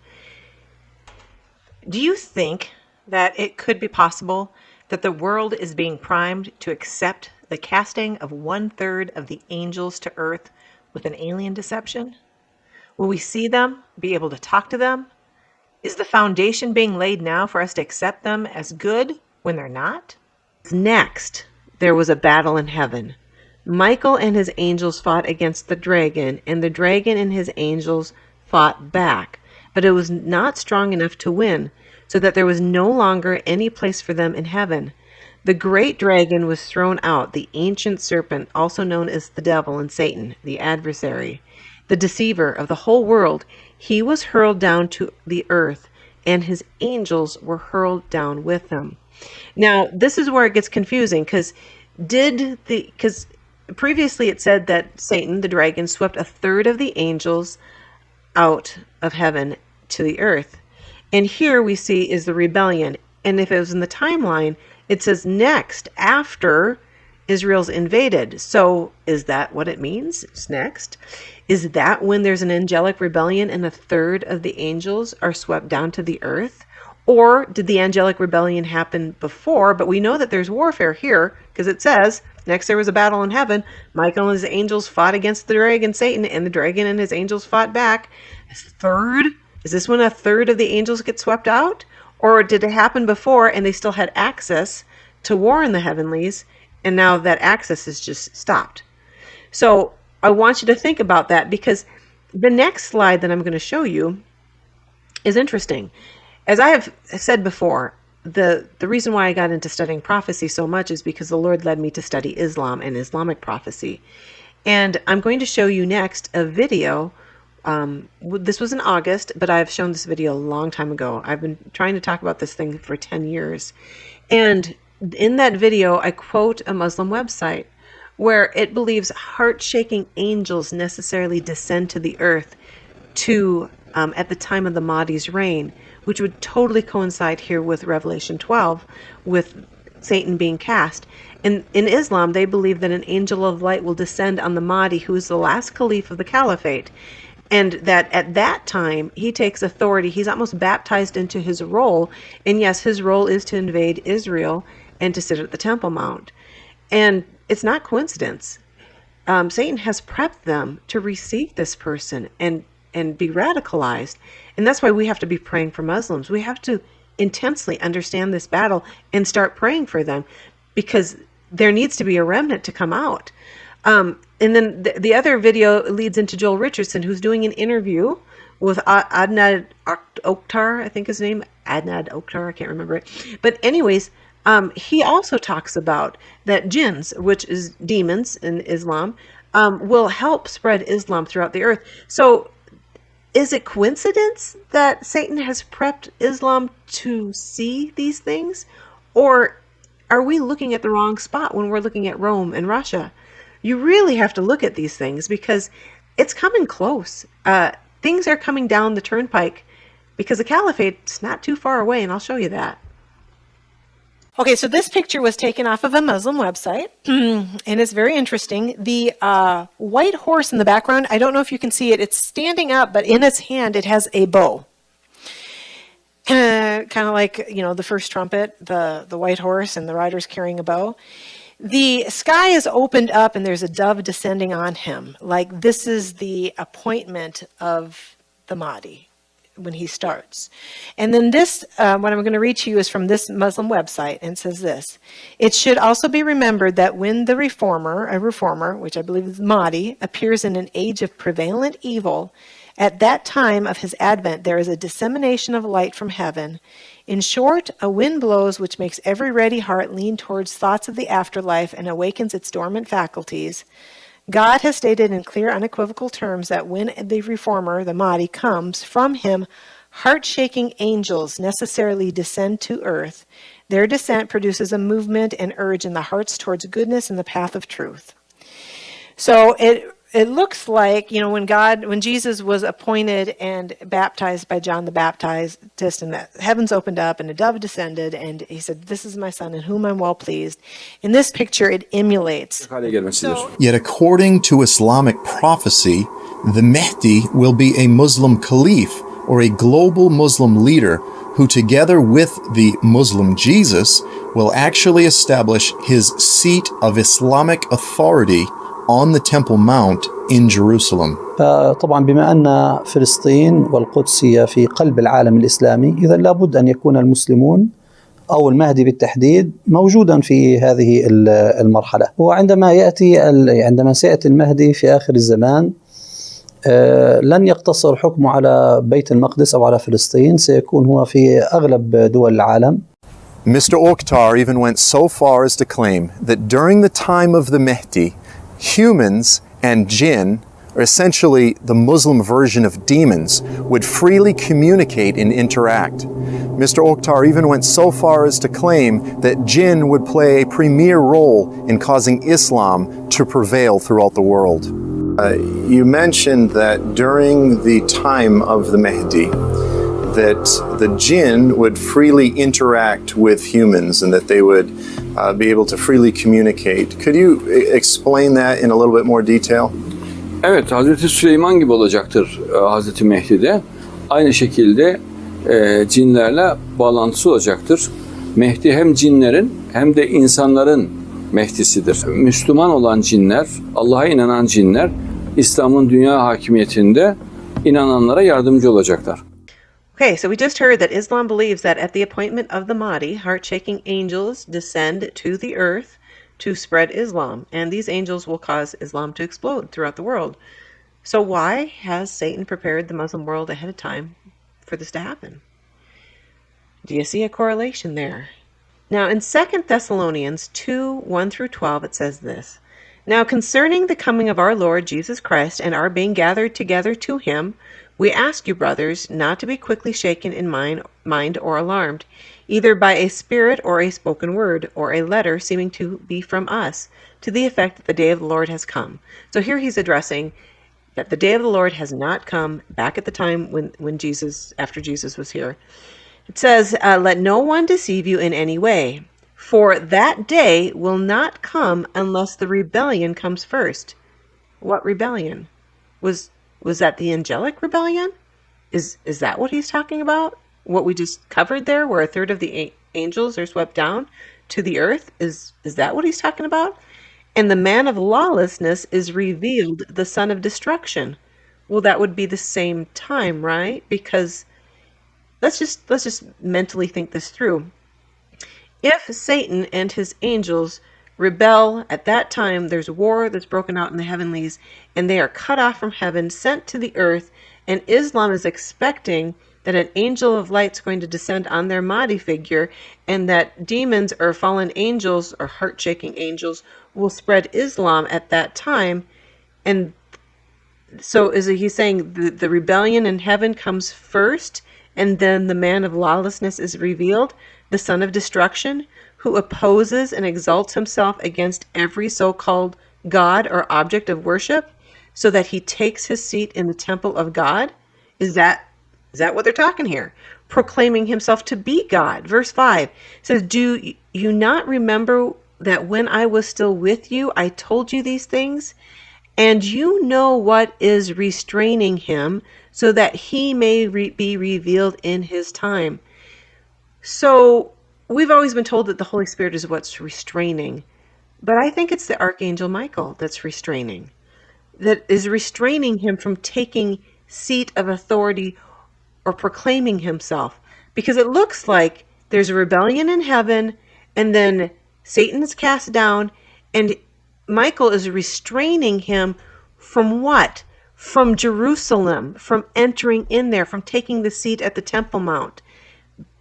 Do you think that it could be possible that the world is being primed to accept the casting of 1/3 of the angels to earth with an alien deception? Will we see them, be able to talk to them? Is the foundation being laid now for us to accept them as good when they're not? Next, there was a battle in heaven. Michael and his angels fought against the dragon, and the dragon and his angels fought back. But it was not strong enough to win, so that there was no longer any place for them in heaven. The great dragon was thrown out, the ancient serpent, also known as the devil and Satan, the adversary, the deceiver of the whole world. He was hurled down to the earth, and his angels were hurled down with him. Now, this is where it gets confusing, because previously it said that Satan, the dragon, swept 1/3 of the angels out of heaven to the earth. And here we see is the rebellion. And if it was in the timeline, it says next, after Israel's invaded. So is that what it means? It's next. Is that when there's an angelic rebellion and 1/3 of the angels are swept down to the earth? Or did the angelic rebellion happen before? But we know that there's warfare here because it says, next there was a battle in heaven. Michael and his angels fought against the dragon, Satan, and the dragon and his angels fought back. Third, is this when a third of the angels get swept out? Or did it happen before and they still had access to war in the heavenlies, and now that access is just stopped? So I want you to think about that, because the next slide that I'm going to show you is interesting. As I have said before, the reason why I got into studying prophecy so much is because the Lord led me to study Islam and Islamic prophecy. And I'm going to show you next a video. This was in August, but I've shown this video a long time ago. I've been trying to talk about this thing for 10 years. And in that video, I quote a Muslim website where it believes heart-shaking angels necessarily descend to the earth to at the time of the Mahdi's reign, which would totally coincide here with Revelation 12, with Satan being cast. And in Islam, they believe that an angel of light will descend on the Mahdi, who is the last caliph of the caliphate, and that at that time, he takes authority. He's almost baptized into his role. And yes, his role is to invade Israel and to sit at the Temple Mount. And it's not coincidence. Satan has prepped them to receive this person and be radicalized. And that's why we have to be praying for Muslims. We have to intensely understand this battle and start praying for them, because there needs to be a remnant to come out. And then the other video leads into Joel Richardson, who's doing an interview with Adnan Oktar, I think his name, Adnan Oktar, I can't remember it. But anyways, he also talks about that jinns, which is demons in Islam, will help spread Islam throughout the earth. So is it coincidence that Satan has prepped Islam to see these things? Or are we looking at the wrong spot when we're looking at Rome and Russia? You really have to look at these things, because it's coming close. Things are coming down the turnpike, because the caliphate's not too far away, and I'll show you that. Okay, so this picture was taken off of a Muslim website, and it's very interesting. The white horse in the background, I don't know if you can see it. It's standing up, but in its hand, it has a bow. Kind of like, the first trumpet, the white horse, and the rider's carrying a bow. The sky is opened up, and there's a dove descending on him. Like, this is the appointment of the Mahdi when he starts. And then this, what I'm going to read to you is from this Muslim website, and it says this: "It should also be remembered that when the a reformer, which I believe is Mahdi, appears in an age of prevalent evil, at that time of his advent there is a dissemination of light from heaven. In short, a wind blows which makes every ready heart lean towards thoughts of the afterlife and awakens its dormant faculties. God has stated in clear, unequivocal terms that when the reformer, the Mahdi, comes, from him heart-shaking angels necessarily descend to earth. Their descent produces a movement and urge in the hearts towards goodness and the path of truth." So it looks like, when Jesus was appointed and baptized by John the Baptist, and the heavens opened up and a dove descended, and he said, "This is my son in whom I'm well pleased." In this picture, it emulates. Yet according to Islamic prophecy, the Mahdi will be a Muslim caliph, or a global Muslim leader, who together with the Muslim Jesus will actually establish his seat of Islamic authority on the Temple Mount in Jerusalem. طبعا بما أن فلسطين والقدس هي في قلب العالم الإسلامي، إذا لابد أن يكون المسلمون أو المهدي بالتحديد موجودا في هذه المرحلة. وعندما سيأتي المهدي في آخر الزمان، لن يقتصر حكمه على بيت المقدس أو على فلسطين، سيكون هو في أغلب دول العالم. Mr. Oktar even went so far as to claim that during the time of the Mahdi, humans and jinn, or essentially the Muslim version of demons, would freely communicate and interact. Mr. Oktar even went so far as to claim that jinn would play a premier role in causing Islam to prevail throughout the world. You mentioned that during the time of the Mahdi, that the jinn would freely interact with humans and that they would be able to freely communicate. Could you explain that in a little bit more detail? Evet, Hazreti Süleyman gibi olacaktır Hazreti Mehdi'de. Aynı şekilde cinlerle bağlantısı olacaktır. Mehdi hem cinlerin hem de insanların Mehdisidir. Müslüman olan cinler, Allah'a inanan cinler, İslam'ın dünya hakimiyetinde inananlara yardımcı olacaklar. Okay, so we just heard that Islam believes that at the appointment of the Mahdi, heart-shaking angels descend to the earth to spread Islam, and these angels will cause Islam to explode throughout the world. So why has Satan prepared the Muslim world ahead of time for this to happen? Do you see a correlation there? Now, in 2 Thessalonians 2, 1 through 12, it says this. Now, concerning the coming of our Lord Jesus Christ and our being gathered together to him, we ask you, brothers, not to be quickly shaken in mind or alarmed, either by a spirit or a spoken word, or a letter seeming to be from us, to the effect that the day of the Lord has come. So here he's addressing that the day of the Lord has not come back at the time after Jesus was here. It says, let no one deceive you in any way, for that day will not come unless the rebellion comes first. What rebellion? Was that the angelic rebellion? Is that what he's talking about? What we just covered there, where a third of the angels are swept down to the earth? Is that what he's talking about? And the man of lawlessness is revealed, the son of destruction. Well, that would be the same time, right? Because let's just mentally think this through. If Satan and his angels rebel at that time, there's war that's broken out in the heavenlies, and they are cut off from heaven, sent to the earth, and Islam is expecting that an angel of light is going to descend on their Mahdi figure, and that demons or fallen angels or heart-shaking angels will spread Islam at that time. And so he's saying the rebellion in heaven comes first, and then the man of lawlessness is revealed, the son of destruction, who opposes and exalts himself against every so-called God or object of worship, so that he takes his seat in the temple of God? Is that what they're talking here? Proclaiming himself to be God. Verse 5 says, do you not remember that when I was still with you, I told you these things? And you know what is restraining him, so that he may be revealed in his time. So we've always been told that the Holy Spirit is what's restraining. But I think it's the Archangel Michael that's restraining. That is restraining him from taking seat of authority or proclaiming himself. Because it looks like there's a rebellion in heaven, and then Satan is cast down, and Michael is restraining him from what? From Jerusalem, from entering in there, from taking the seat at the Temple Mount.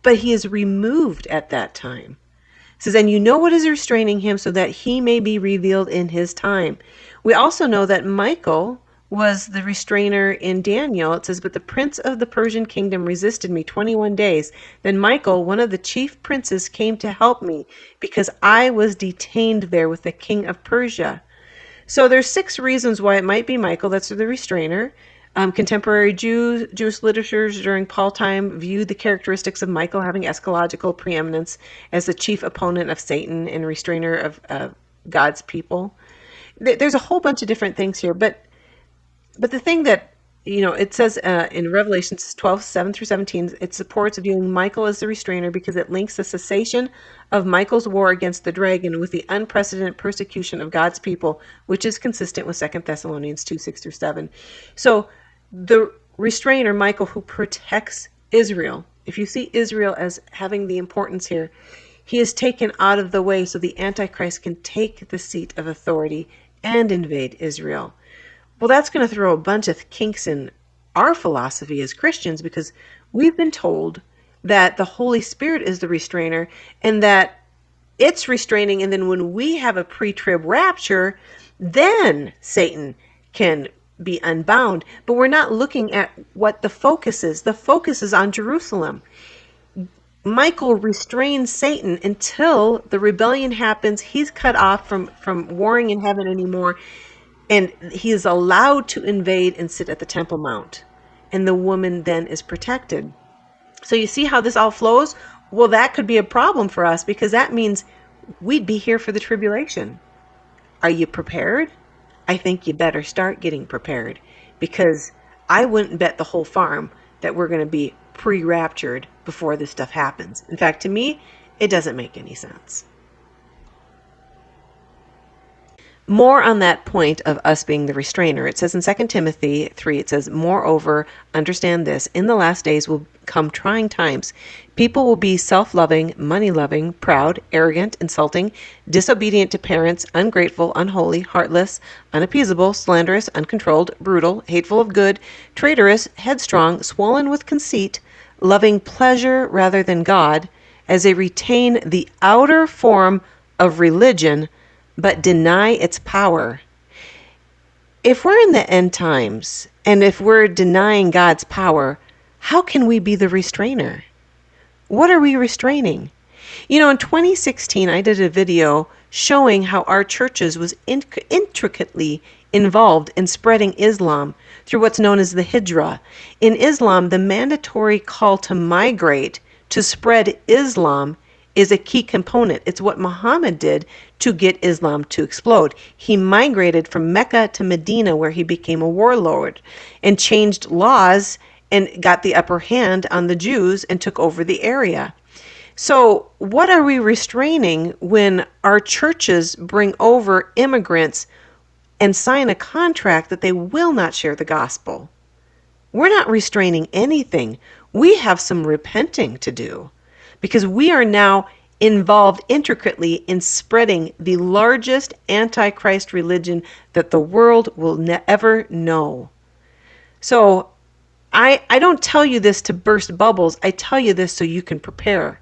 But he is removed at that time. It says, and you know what is restraining him, so that he may be revealed in his time. We also know that Michael was the restrainer in Daniel. It says, but the prince of the Persian kingdom resisted me 21 days. Then Michael, one of the chief princes, came to help me, because I was detained there with the king of Persia. So there's 6 reasons why it might be Michael that's the restrainer. Contemporary Jewish literatures during Paul time viewed the characteristics of Michael having eschatological preeminence as the chief opponent of Satan and restrainer of God's people. There's a whole bunch of different things here, but the thing that, it says in Revelation 12, 7 through 17, it supports viewing Michael as the restrainer because it links the cessation of Michael's war against the dragon with the unprecedented persecution of God's people, which is consistent with 2 Thessalonians 2, 6 through 7. So the restrainer, Michael, who protects Israel, if you see Israel as having the importance here, he is taken out of the way so the Antichrist can take the seat of authority and invade Israel. Well, that's going to throw a bunch of kinks in our philosophy as Christians, because we've been told that the Holy Spirit is the restrainer and that it's restraining, and then when we have a pre-trib rapture, then Satan can be unbound. But we're not looking at what the focus is. The focus is on Jerusalem. Michael restrains Satan until the rebellion happens. He's cut off from warring in heaven anymore. And he is allowed to invade and sit at the Temple Mount. And the woman then is protected. So you see how this all flows? Well, that could be a problem for us, because that means we'd be here for the tribulation. Are you prepared? I think you better start getting prepared, because I wouldn't bet the whole farm that we're going to be pre-raptured before this stuff happens. In fact, to me, it doesn't make any sense. More on that point of us being the restrainer. It says in 2 Timothy 3, it says, "Moreover, understand this, in the last days will come trying times. People will be self-loving, money-loving, proud, arrogant, insulting, disobedient to parents, ungrateful, unholy, heartless, unappeasable, slanderous, uncontrolled, brutal, hateful of good, traitorous, headstrong, swollen with conceit, loving pleasure rather than God, as they retain the outer form of religion, but deny its power." If we're in the end times, and if we're denying God's power, how can we be the restrainer? What are we restraining? You know, in 2016, I did a video showing how our churches was intricately involved in spreading Islam through what's known as the Hijra. In Islam, the mandatory call to migrate to spread Islam is a key component. It's what Muhammad did to get Islam to explode. He migrated from Mecca to Medina, where he became a warlord and changed laws and got the upper hand on the Jews and took over the area. So what are we restraining when our churches bring over immigrants and sign a contract that they will not share the gospel? We're not restraining anything. We have some repenting to do, because we are now involved intricately in spreading the largest antichrist religion that the world will ever know. So I don't tell you this to burst bubbles. I tell you this so you can prepare,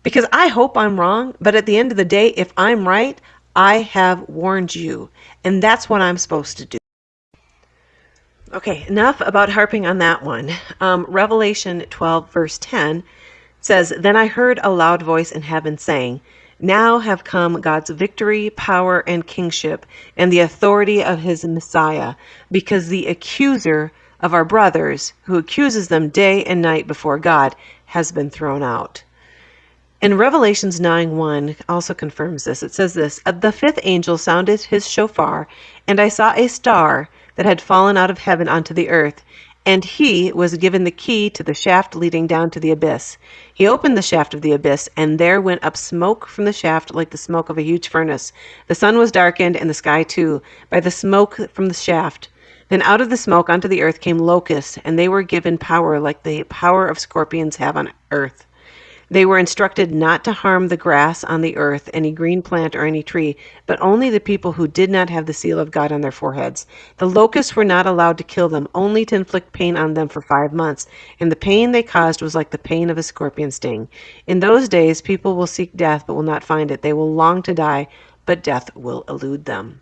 because I hope I'm wrong. But at the end of the day, if I'm right, I have warned you, and that's what I'm supposed to do. Okay, enough about harping on that one. Revelation 12, verse 10 says, "Then I heard a loud voice in heaven saying, 'Now have come God's victory, power, and kingship, and the authority of his Messiah, because the accuser of our brothers, who accuses them day and night before God, has been thrown out.'" And Revelations 9:1 also confirms this. It says this, "The fifth angel sounded his shofar, and I saw a star that had fallen out of heaven onto the earth, and he was given the key to the shaft leading down to the abyss. He opened the shaft of the abyss, and there went up smoke from the shaft like the smoke of a huge furnace. The sun was darkened, and the sky too, by the smoke from the shaft. Then out of the smoke onto the earth came locusts, and they were given power like the power of scorpions have on earth. They were instructed not to harm the grass on the earth, any green plant or any tree, but only the people who did not have the seal of God on their foreheads. The locusts were not allowed to kill them, only to inflict pain on them for 5 months, and the pain they caused was like the pain of a scorpion sting. In those days, people will seek death but will not find it. They will long to die, but death will elude them.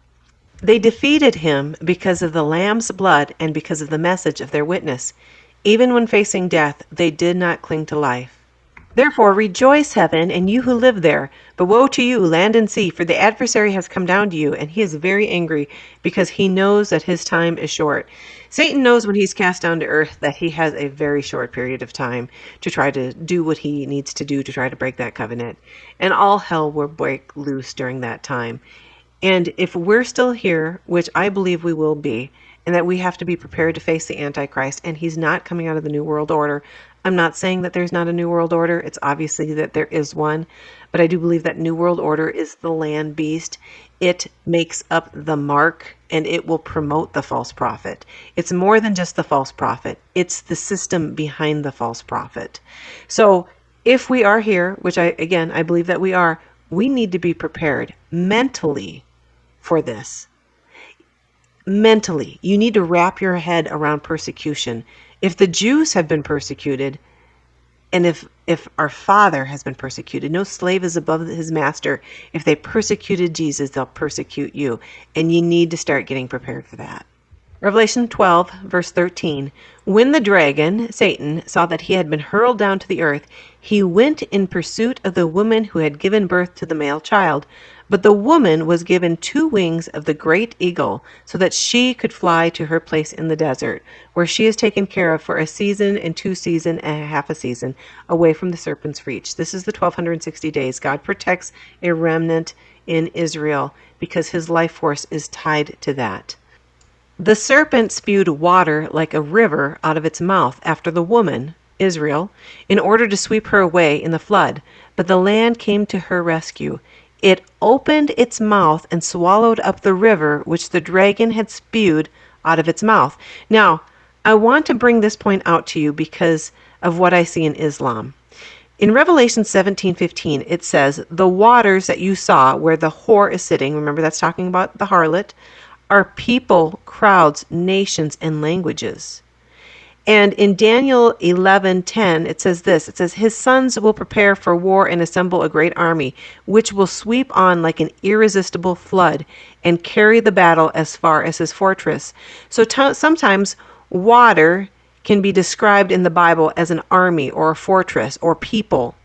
They defeated him because of the Lamb's blood and because of the message of their witness. Even when facing death, they did not cling to life. Therefore rejoice, heaven, and you who live there. But woe to you, land and sea, for the adversary has come down to you, and he is very angry, because he knows that his time is short. Satan knows when he's cast down to earth that he has a very short period of time to try to do what he needs to do to try to break that covenant. And all hell will break loose during that time. And if we're still here, which I believe we will be, and that we have to be prepared to face the Antichrist, and he's not coming out of the New World Order. I'm not saying that there's not a New World Order. It's obviously that there is one. But I do believe that New World Order is the land beast. It makes up the mark, and it will promote the false prophet. It's more than just the false prophet. It's the system behind the false prophet. So if we are here, which I believe that we are, we need to be prepared mentally for this. Mentally, you need to wrap your head around persecution. If the Jews have been persecuted, and if our Father has been persecuted, no slave is above his master. If they persecuted Jesus, they'll persecute you. And you need to start getting prepared for that. Revelation 12, verse 13. When the dragon, Satan, saw that he had been hurled down to the earth, he went in pursuit of the woman who had given birth to the male child. But the woman was given 2 wings of the great eagle, so that she could fly to her place in the desert, where she is taken care of for a season and 2 seasons and a half a season, away from the serpent's reach. This is the 1260 days. God protects a remnant in Israel because his life force is tied to that. The serpent spewed water like a river out of its mouth after the woman, Israel, in order to sweep her away in the flood, but the land came to her rescue. It opened its mouth and swallowed up the river which the dragon had spewed out of its mouth. Now, I want to bring this point out to you because of what I see in Islam. In Revelation 17:15, it says, "The waters that you saw where the whore is sitting," remember that's talking about the harlot, "are people, crowds, nations, and languages." And in Daniel 11:10, it says this. It says, "His sons will prepare for war and assemble a great army, which will sweep on like an irresistible flood and carry the battle as far as his fortress." So sometimes water can be described in the Bible as an army or a fortress or people.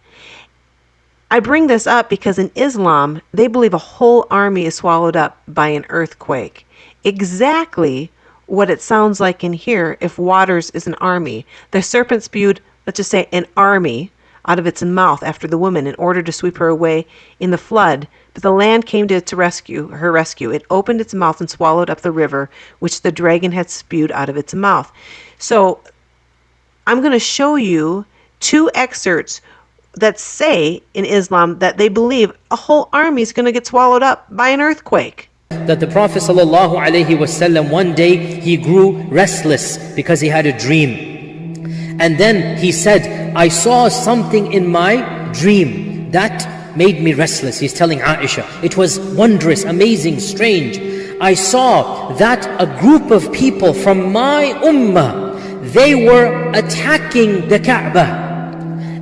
I bring this up because in Islam, they believe a whole army is swallowed up by an earthquake. Exactly what it sounds like in here if waters is an army. The serpent spewed, let's just say, an army out of its mouth after the woman in order to sweep her away in the flood. But the land came to her rescue. It opened its mouth and swallowed up the river which the dragon had spewed out of its mouth. So I'm going to show you two excerpts that say in Islam that they believe a whole army is going to get swallowed up by an earthquake. That the Prophet ﷺ, one day he grew restless because he had a dream. And then he said, "I saw something in my dream that made me restless." He's telling Aisha, "It was wondrous, amazing, strange. I saw that a group of people from my ummah, they were attacking the Kaaba.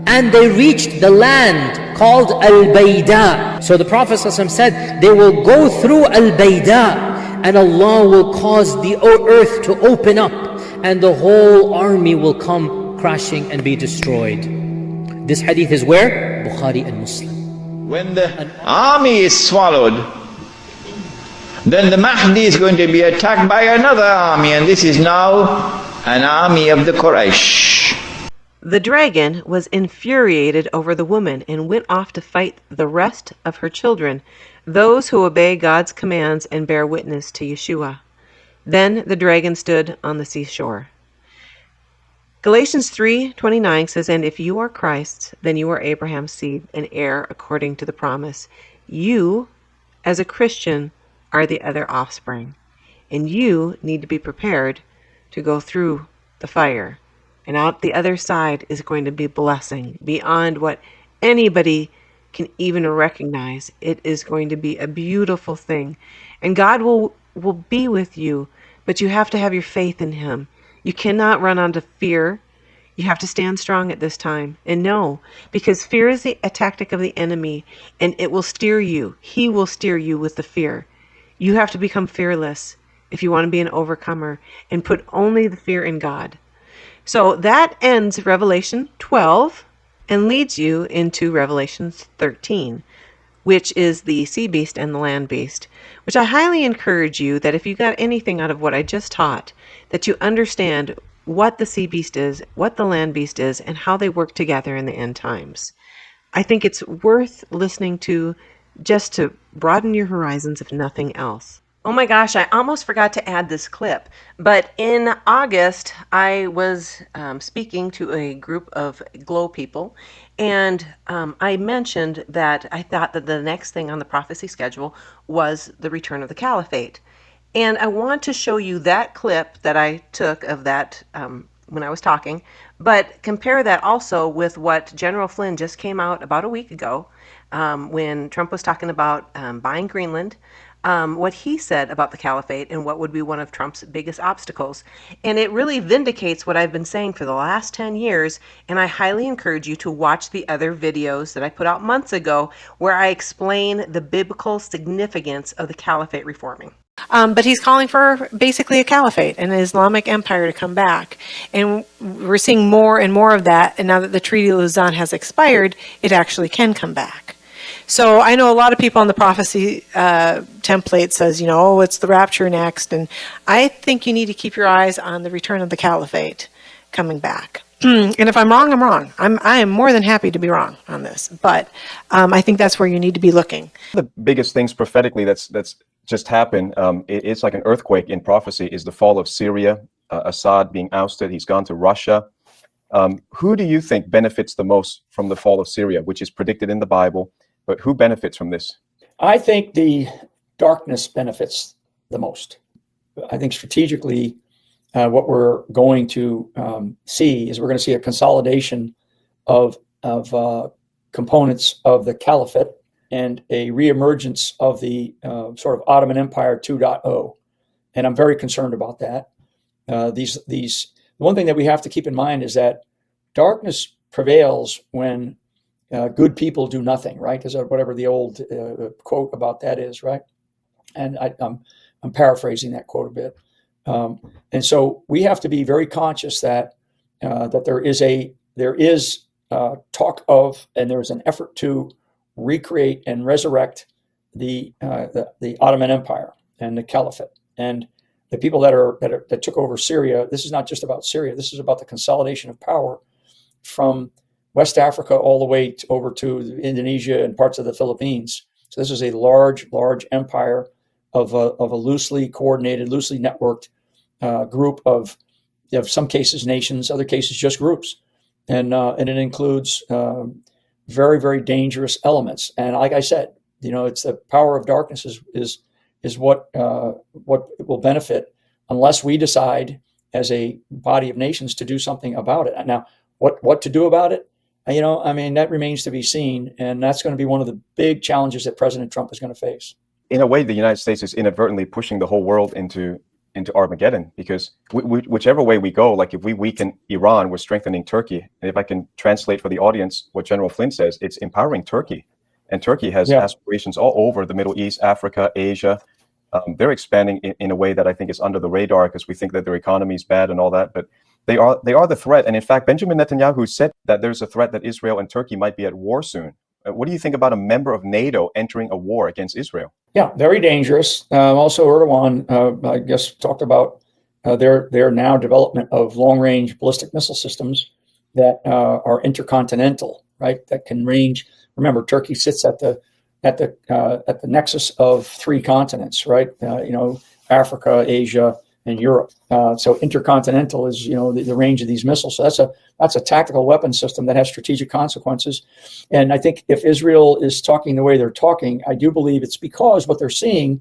And they reached the land called Al-Bayda." So the Prophet ﷺ said, they will go through Al-Bayda and Allah will cause the earth to open up and the whole army will come crashing and be destroyed. This hadith is where? Bukhari and Muslim. When the army is swallowed, then the Mahdi is going to be attacked by another army, and this is now an army of the Quraysh. The dragon was infuriated over the woman and went off to fight the rest of her children, those who obey God's commands and bear witness to Yeshua. Then the dragon stood on the seashore. Galatians 3:29 says, "And if you are Christ's, then you are Abraham's seed and heir according to the promise. You, as a Christian, are the other offspring, and you need to be prepared to go through the fire. And out the other side is going to be blessing beyond what anybody can even recognize. It is going to be a beautiful thing. And God will be with you, but you have to have your faith in Him. You cannot run onto fear. You have to stand strong at this time and know, because fear is a tactic of the enemy, and it will steer you. He will steer you with the fear. You have to become fearless if you want to be an overcomer and put only the fear in God. So that ends Revelation 12 and leads you into Revelation 13, which is the sea beast and the land beast, which I highly encourage you that if you got anything out of what I just taught, that you understand what the sea beast is, what the land beast is, and how they work together in the end times. I think it's worth listening to just to broaden your horizons, if nothing else. Oh my gosh, I almost forgot to add this clip. But in August, I was speaking to a group of Glow people, and I mentioned that I thought that the next thing on the prophecy schedule was the return of the caliphate. And I want to show you that clip that I took of that when I was talking, but compare that also with what General Flynn just came out about a week ago when Trump was talking about buying Greenland. What he said about the caliphate and what would be one of Trump's biggest obstacles. And it really vindicates what I've been saying for the last 10 years, and I highly encourage you to watch the other videos that I put out months ago where I explain the biblical significance of the caliphate reforming. But he's calling for basically a caliphate, an Islamic empire to come back. And we're seeing more and more of that, and now that the Treaty of Lausanne has expired, it actually can come back. So I know a lot of people on the prophecy template says, oh, it's the rapture next. And I think you need to keep your eyes on the return of the caliphate coming back. And if I'm wrong, I'm wrong. I am more than happy to be wrong on this. But I think that's where you need to be looking. The biggest things prophetically that's just happened, it's like an earthquake in prophecy, is the fall of Syria, Assad being ousted. He's gone to Russia. Who do you think benefits the most from the fall of Syria, which is predicted in the Bible? But who benefits from this? I think the darkness benefits the most. I think strategically, what we're going to see is we're going to see a consolidation of components of the caliphate and a reemergence of the sort of Ottoman Empire 2.0. And I'm very concerned about that. The one thing that we have to keep in mind is that darkness prevails when good people do nothing, right? Is whatever the old quote about that is, right? And I'm paraphrasing that quote a bit. And so we have to be very conscious that there is talk of, and there's an effort to recreate and resurrect the Ottoman Empire and the Caliphate, and the people that took over Syria. This is not just about Syria. This is about the consolidation of power from West Africa all the way over to Indonesia and parts of the Philippines. So this is a large empire of a loosely coordinated, loosely networked group of some cases nations, other cases just groups, and it includes very, very dangerous elements. And like I said, it's the power of darkness is what will benefit unless we decide as a body of nations to do something about it. Now, what to do about it? That remains to be seen, and that's going to be one of the big challenges that President Trump is going to face. In a way, the United States is inadvertently pushing the whole world into Armageddon, because whichever way we go, like if we weaken Iran, we're strengthening Turkey. And if I can translate for the audience what General Flynn says, it's empowering Turkey. And Turkey has aspirations all over the Middle East, Africa, Asia. They're expanding in a way that I think is under the radar because we think that their economy is bad and all that. But they are the threat. And in fact, Benjamin Netanyahu said that there's a threat that Israel and Turkey might be at war soon. What do you think about a member of NATO entering a war against Israel? Yeah, very dangerous. Also, Erdogan, I guess, talked about their now development of long-range ballistic missile systems that are intercontinental, right? That can range. Remember, Turkey sits at the nexus of three continents, right? Africa, Asia, and Europe. So intercontinental is the range of these missiles. So that's a tactical weapon system that has strategic consequences. And I think if Israel is talking the way they're talking, I do believe it's because what they're seeing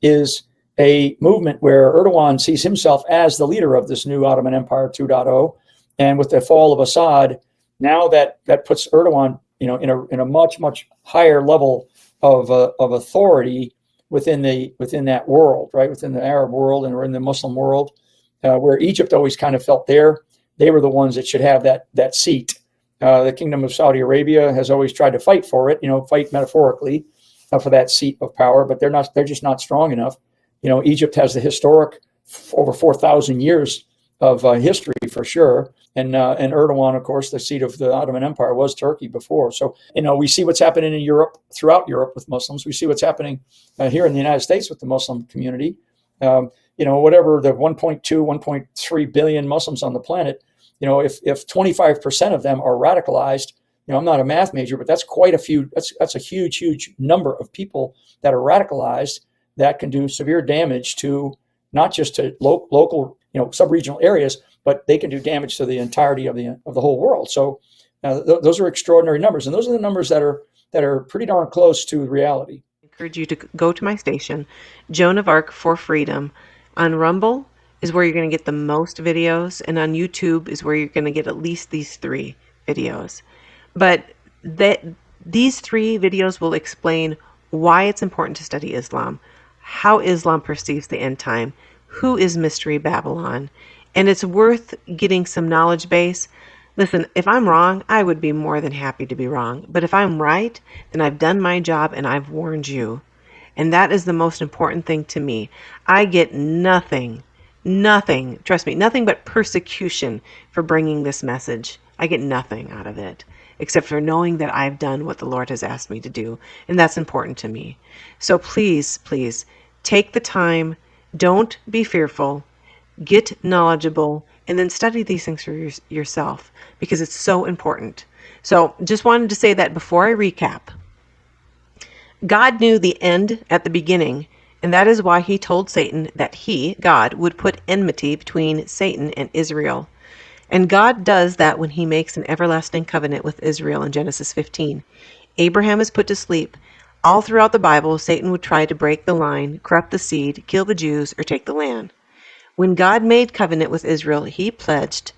is a movement where Erdogan sees himself as the leader of this new Ottoman Empire 2.0. And with the fall of Assad, now that puts Erdogan in a much higher level of authority within that world, right? Within the Arab world and in the Muslim world, where Egypt always kind of felt they were the ones that should have that seat. The Kingdom of Saudi Arabia has always tried to fight for it, fight metaphorically for that seat of power, but they're just not strong enough. Egypt has the historic over 4,000 years of history for sure. And Erdogan, of course, the seat of the Ottoman Empire was Turkey before. So, we see what's happening in Europe, throughout Europe with Muslims. We see what's happening here in the United States with the Muslim community. Whatever the 1.2, 1.3 billion Muslims on the planet, if 25% of them are radicalized, I'm not a math major, but that's quite a few. That's a huge number of people that are radicalized that can do severe damage to not just to local, sub-regional areas, but they can do damage to the entirety of the whole world. So those are extraordinary numbers, and those are the numbers that are pretty darn close to reality. I encourage you to go to my station, Joan of Arc for Freedom. On Rumble is where you're going to get the most videos, and on YouTube is where you're going to get at least these 3 videos. But these 3 videos will explain why it's important to study Islam, how Islam perceives the end time, who is Mystery Babylon, and it's worth getting some knowledge base. Listen, if I'm wrong, I would be more than happy to be wrong. But if I'm right, then I've done my job and I've warned you. And that is the most important thing to me. I get nothing, trust me, nothing but persecution for bringing this message. I get nothing out of it, except for knowing that I've done what the Lord has asked me to do. And that's important to me. So please, take the time. Don't be fearful. Get knowledgeable, and then study these things for yourself, because it's so important. So just wanted to say that before I recap. God knew the end at the beginning, and that is why he told Satan that he, God, would put enmity between Satan and Israel. And God does that when he makes an everlasting covenant with Israel in Genesis 15. Abraham is put to sleep. All throughout the Bible, Satan would try to break the line, corrupt the seed, kill the Jews, or take the land. When God made covenant with Israel, he pledged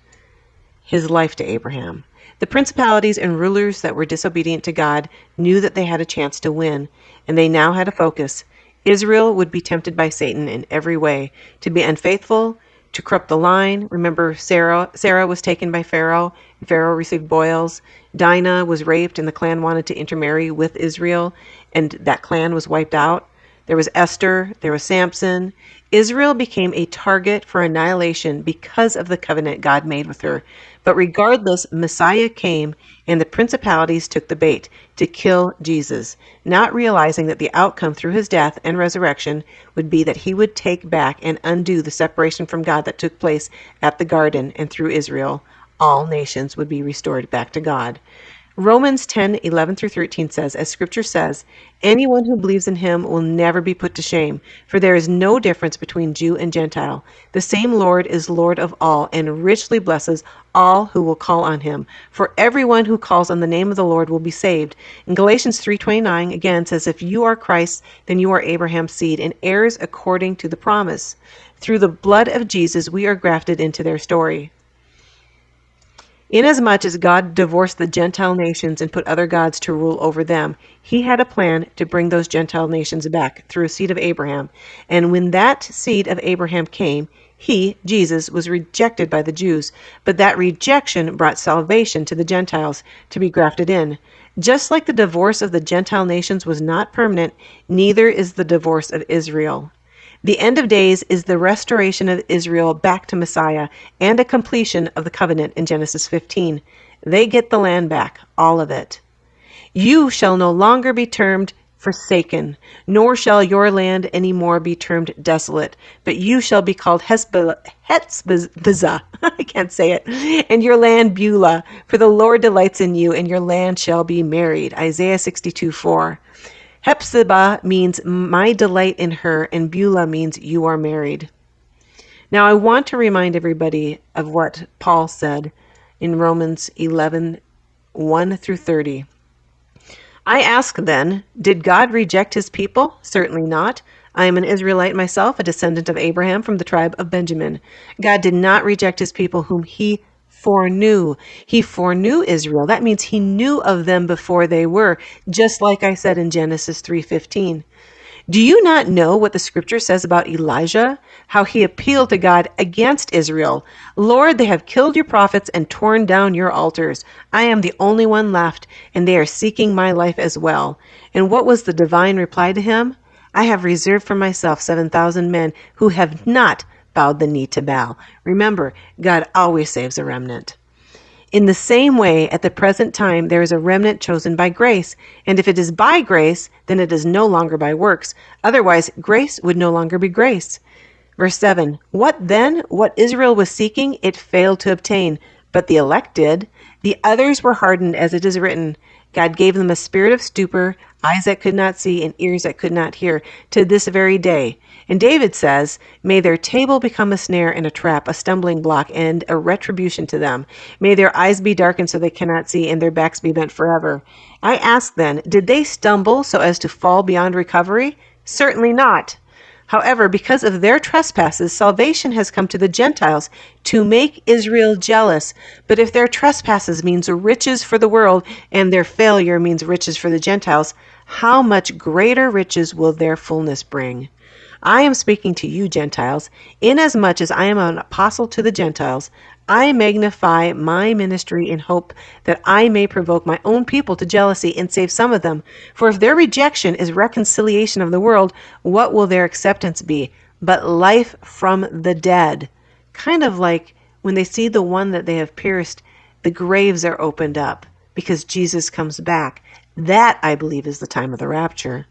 his life to Abraham. The principalities and rulers that were disobedient to God knew that they had a chance to win, and they now had a focus. Israel would be tempted by Satan in every way, to be unfaithful, to corrupt the line. Remember, Sarah was taken by Pharaoh, and Pharaoh received boils. Dinah was raped, and the clan wanted to intermarry with Israel, and that clan was wiped out. There was Esther, there was Samson. Israel became a target for annihilation because of the covenant God made with her. But regardless, Messiah came, and the principalities took the bait to kill Jesus, not realizing that the outcome through his death and resurrection would be that he would take back and undo the separation from God that took place at the garden, and through Israel, all nations would be restored back to God. Romans 10:11-13 says, as scripture says, anyone who believes in him will never be put to shame, for there is no difference between Jew and Gentile. The same Lord is Lord of all and richly blesses all who will call on him. For everyone who calls on the name of the Lord will be saved. In Galatians 3:29 again says, if you are Christ, then you are Abraham's seed and heirs according to the promise. Through the blood of Jesus, we are grafted into their story. Inasmuch as God divorced the Gentile nations and put other gods to rule over them, he had a plan to bring those Gentile nations back through a seed of Abraham. And when that seed of Abraham came, he, Jesus, was rejected by the Jews. But that rejection brought salvation to the Gentiles to be grafted in. Just like the divorce of the Gentile nations was not permanent, neither is the divorce of Israel. The end of days is the restoration of Israel back to Messiah and a completion of the covenant in Genesis 15. They get the land back, all of it. You shall no longer be termed forsaken, nor shall your land any more be termed desolate, but you shall be called Hetzbazah, I can't say it, and your land Beulah, for the Lord delights in you, and your land shall be married. Isaiah 62:4. Hephzibah means my delight in her, and Beulah means you are married. Now I want to remind everybody of what Paul said in Romans 11:1-30. I ask then, did God reject his people? Certainly not. I am an Israelite myself, a descendant of Abraham from the tribe of Benjamin. God did not reject his people whom he foreknew. He foreknew Israel. That means he knew of them before they were, just like I said in Genesis 3:15. Do you not know what the scripture says about Elijah? How he appealed to God against Israel. Lord, they have killed your prophets and torn down your altars. I am the only one left, and they are seeking my life as well. And what was the divine reply to him? I have reserved for myself 7,000 men who have not bowed the knee to Baal. Remember, God always saves a remnant. In the same way, at the present time, there is a remnant chosen by grace. And if it is by grace, then it is no longer by works. Otherwise, grace would no longer be grace. Verse 7, what then? What Israel was seeking, it failed to obtain. But the elect did. The others were hardened, as it is written. God gave them a spirit of stupor, eyes that could not see and ears that could not hear, to this very day. And David says, may their table become a snare and a trap, a stumbling block and a retribution to them. May their eyes be darkened so they cannot see and their backs be bent forever. I ask then, did they stumble so as to fall beyond recovery? Certainly not. However, because of their trespasses, salvation has come to the Gentiles to make Israel jealous. But if their trespasses means riches for the world and their failure means riches for the Gentiles, how much greater riches will their fullness bring? I am speaking to you, Gentiles. Inasmuch as I am an apostle to the Gentiles, I magnify my ministry in hope that I may provoke my own people to jealousy and save some of them. For if their rejection is reconciliation of the world, what will their acceptance be? But life from the dead. Kind of like when they see the one that they have pierced, the graves are opened up because Jesus comes back. That, I believe, is the time of the rapture.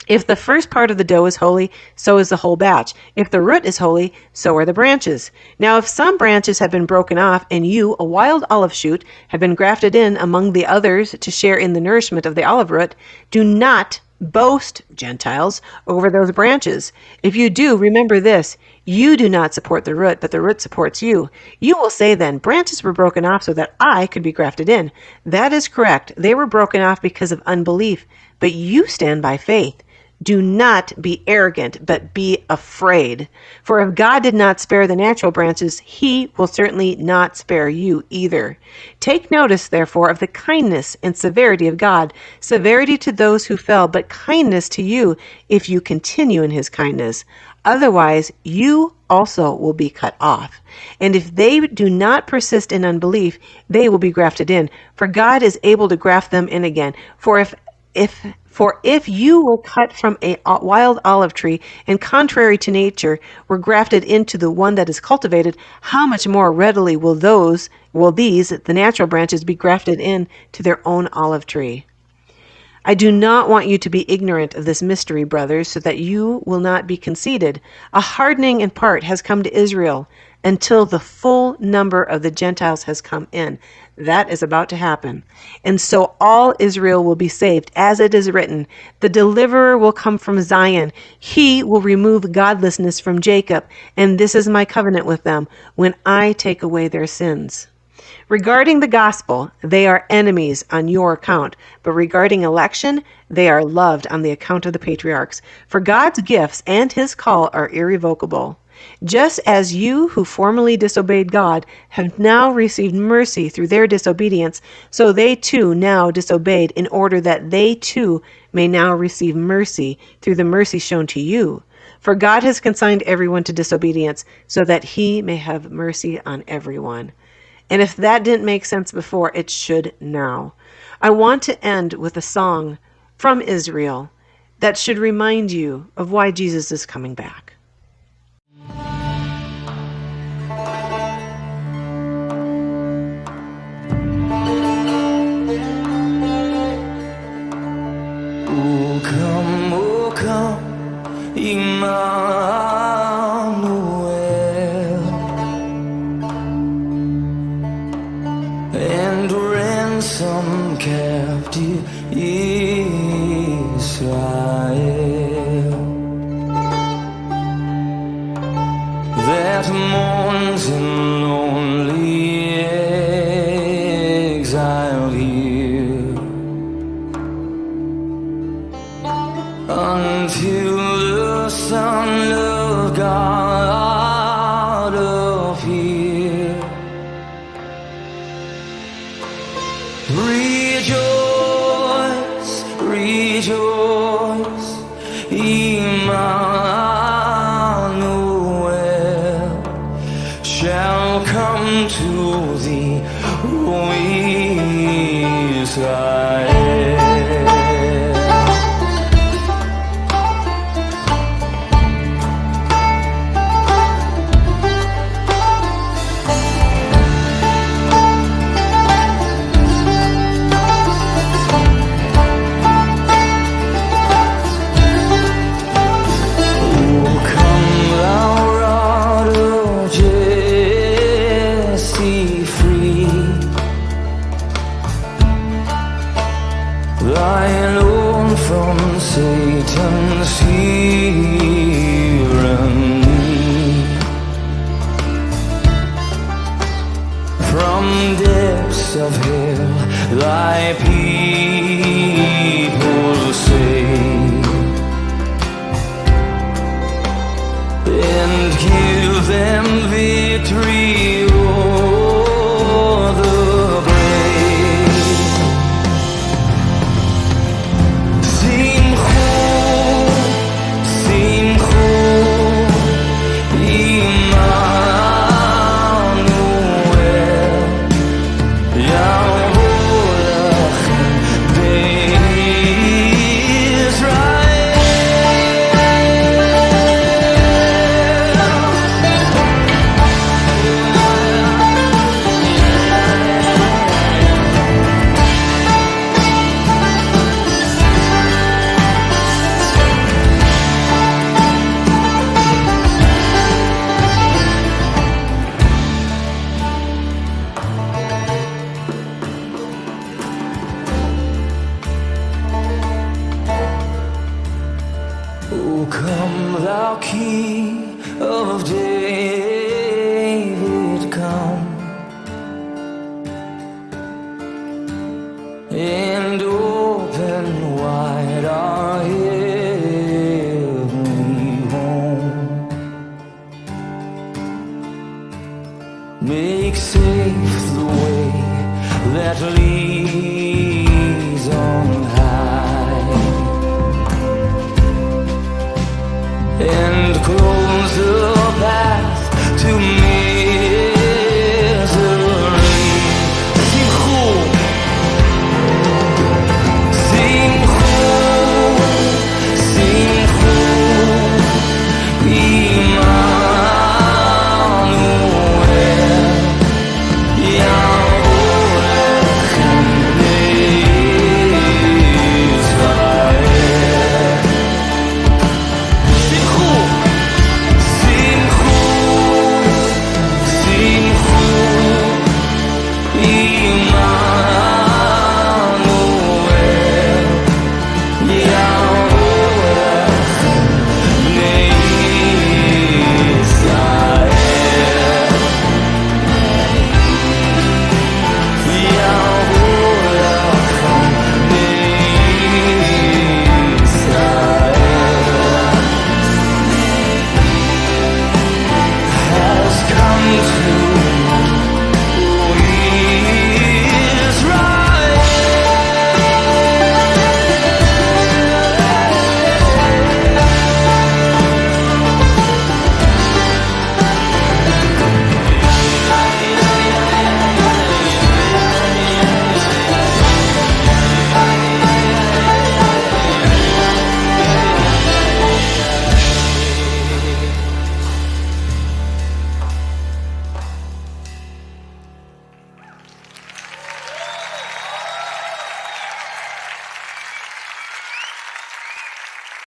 If the first part of the dough is holy, so is the whole batch. If the root is holy, so are the branches. Now if some branches have been broken off, and you, a wild olive shoot, have been grafted in among the others to share in the nourishment of the olive root, do not boast, Gentiles, over those branches. If you do, remember this: you do not support the root, but the root supports you. You will say then, branches were broken off so that I could be grafted in. That is correct. They were broken off because of unbelief, but you stand by faith. Do not be arrogant, but be afraid. For if God did not spare the natural branches, he will certainly not spare you either. Take notice, therefore, of the kindness and severity of God, severity to those who fell, but kindness to you if you continue in his kindness. Otherwise, you also will be cut off. And if they do not persist in unbelief, they will be grafted in. For God is able to graft them in again. For if you were cut from a wild olive tree and contrary to nature were grafted into the one that is cultivated, how much more readily will these, the natural branches, be grafted in to their own olive tree? I do not want you to be ignorant of this mystery, brothers, so that you will not be conceited. A hardening in part has come to Israel until the full number of the Gentiles has come in. That is about to happen. And so all Israel will be saved, as it is written, the deliverer will come from Zion. He will remove godlessness from Jacob, and this is my covenant with them when I take away their sins. Regarding the gospel, they are enemies on your account, but regarding election, they are loved on the account of the patriarchs. For God's gifts and his call are irrevocable. Just as you who formerly disobeyed God have now received mercy through their disobedience, so they too now disobeyed in order that they too may now receive mercy through the mercy shown to you. For God has consigned everyone to disobedience, so that he may have mercy on everyone. And if that didn't make sense before, it should now. I want to end with a song from Israel that should remind you of why Jesus is coming back. O come, Emmanuel, and ransom captive Israel that mourns in lonely exile here until the Son of God appear. Rejoice, rejoice, Emmanuel shall come to thee, O Israel. Lion from Satan's tyranny, from depths of hell thy people save, and give them victory o'er the grave. Emmanuel, Yahweh Come thou King of David, come and open wide our heavenly home. Make safe the way that leads on high, and close the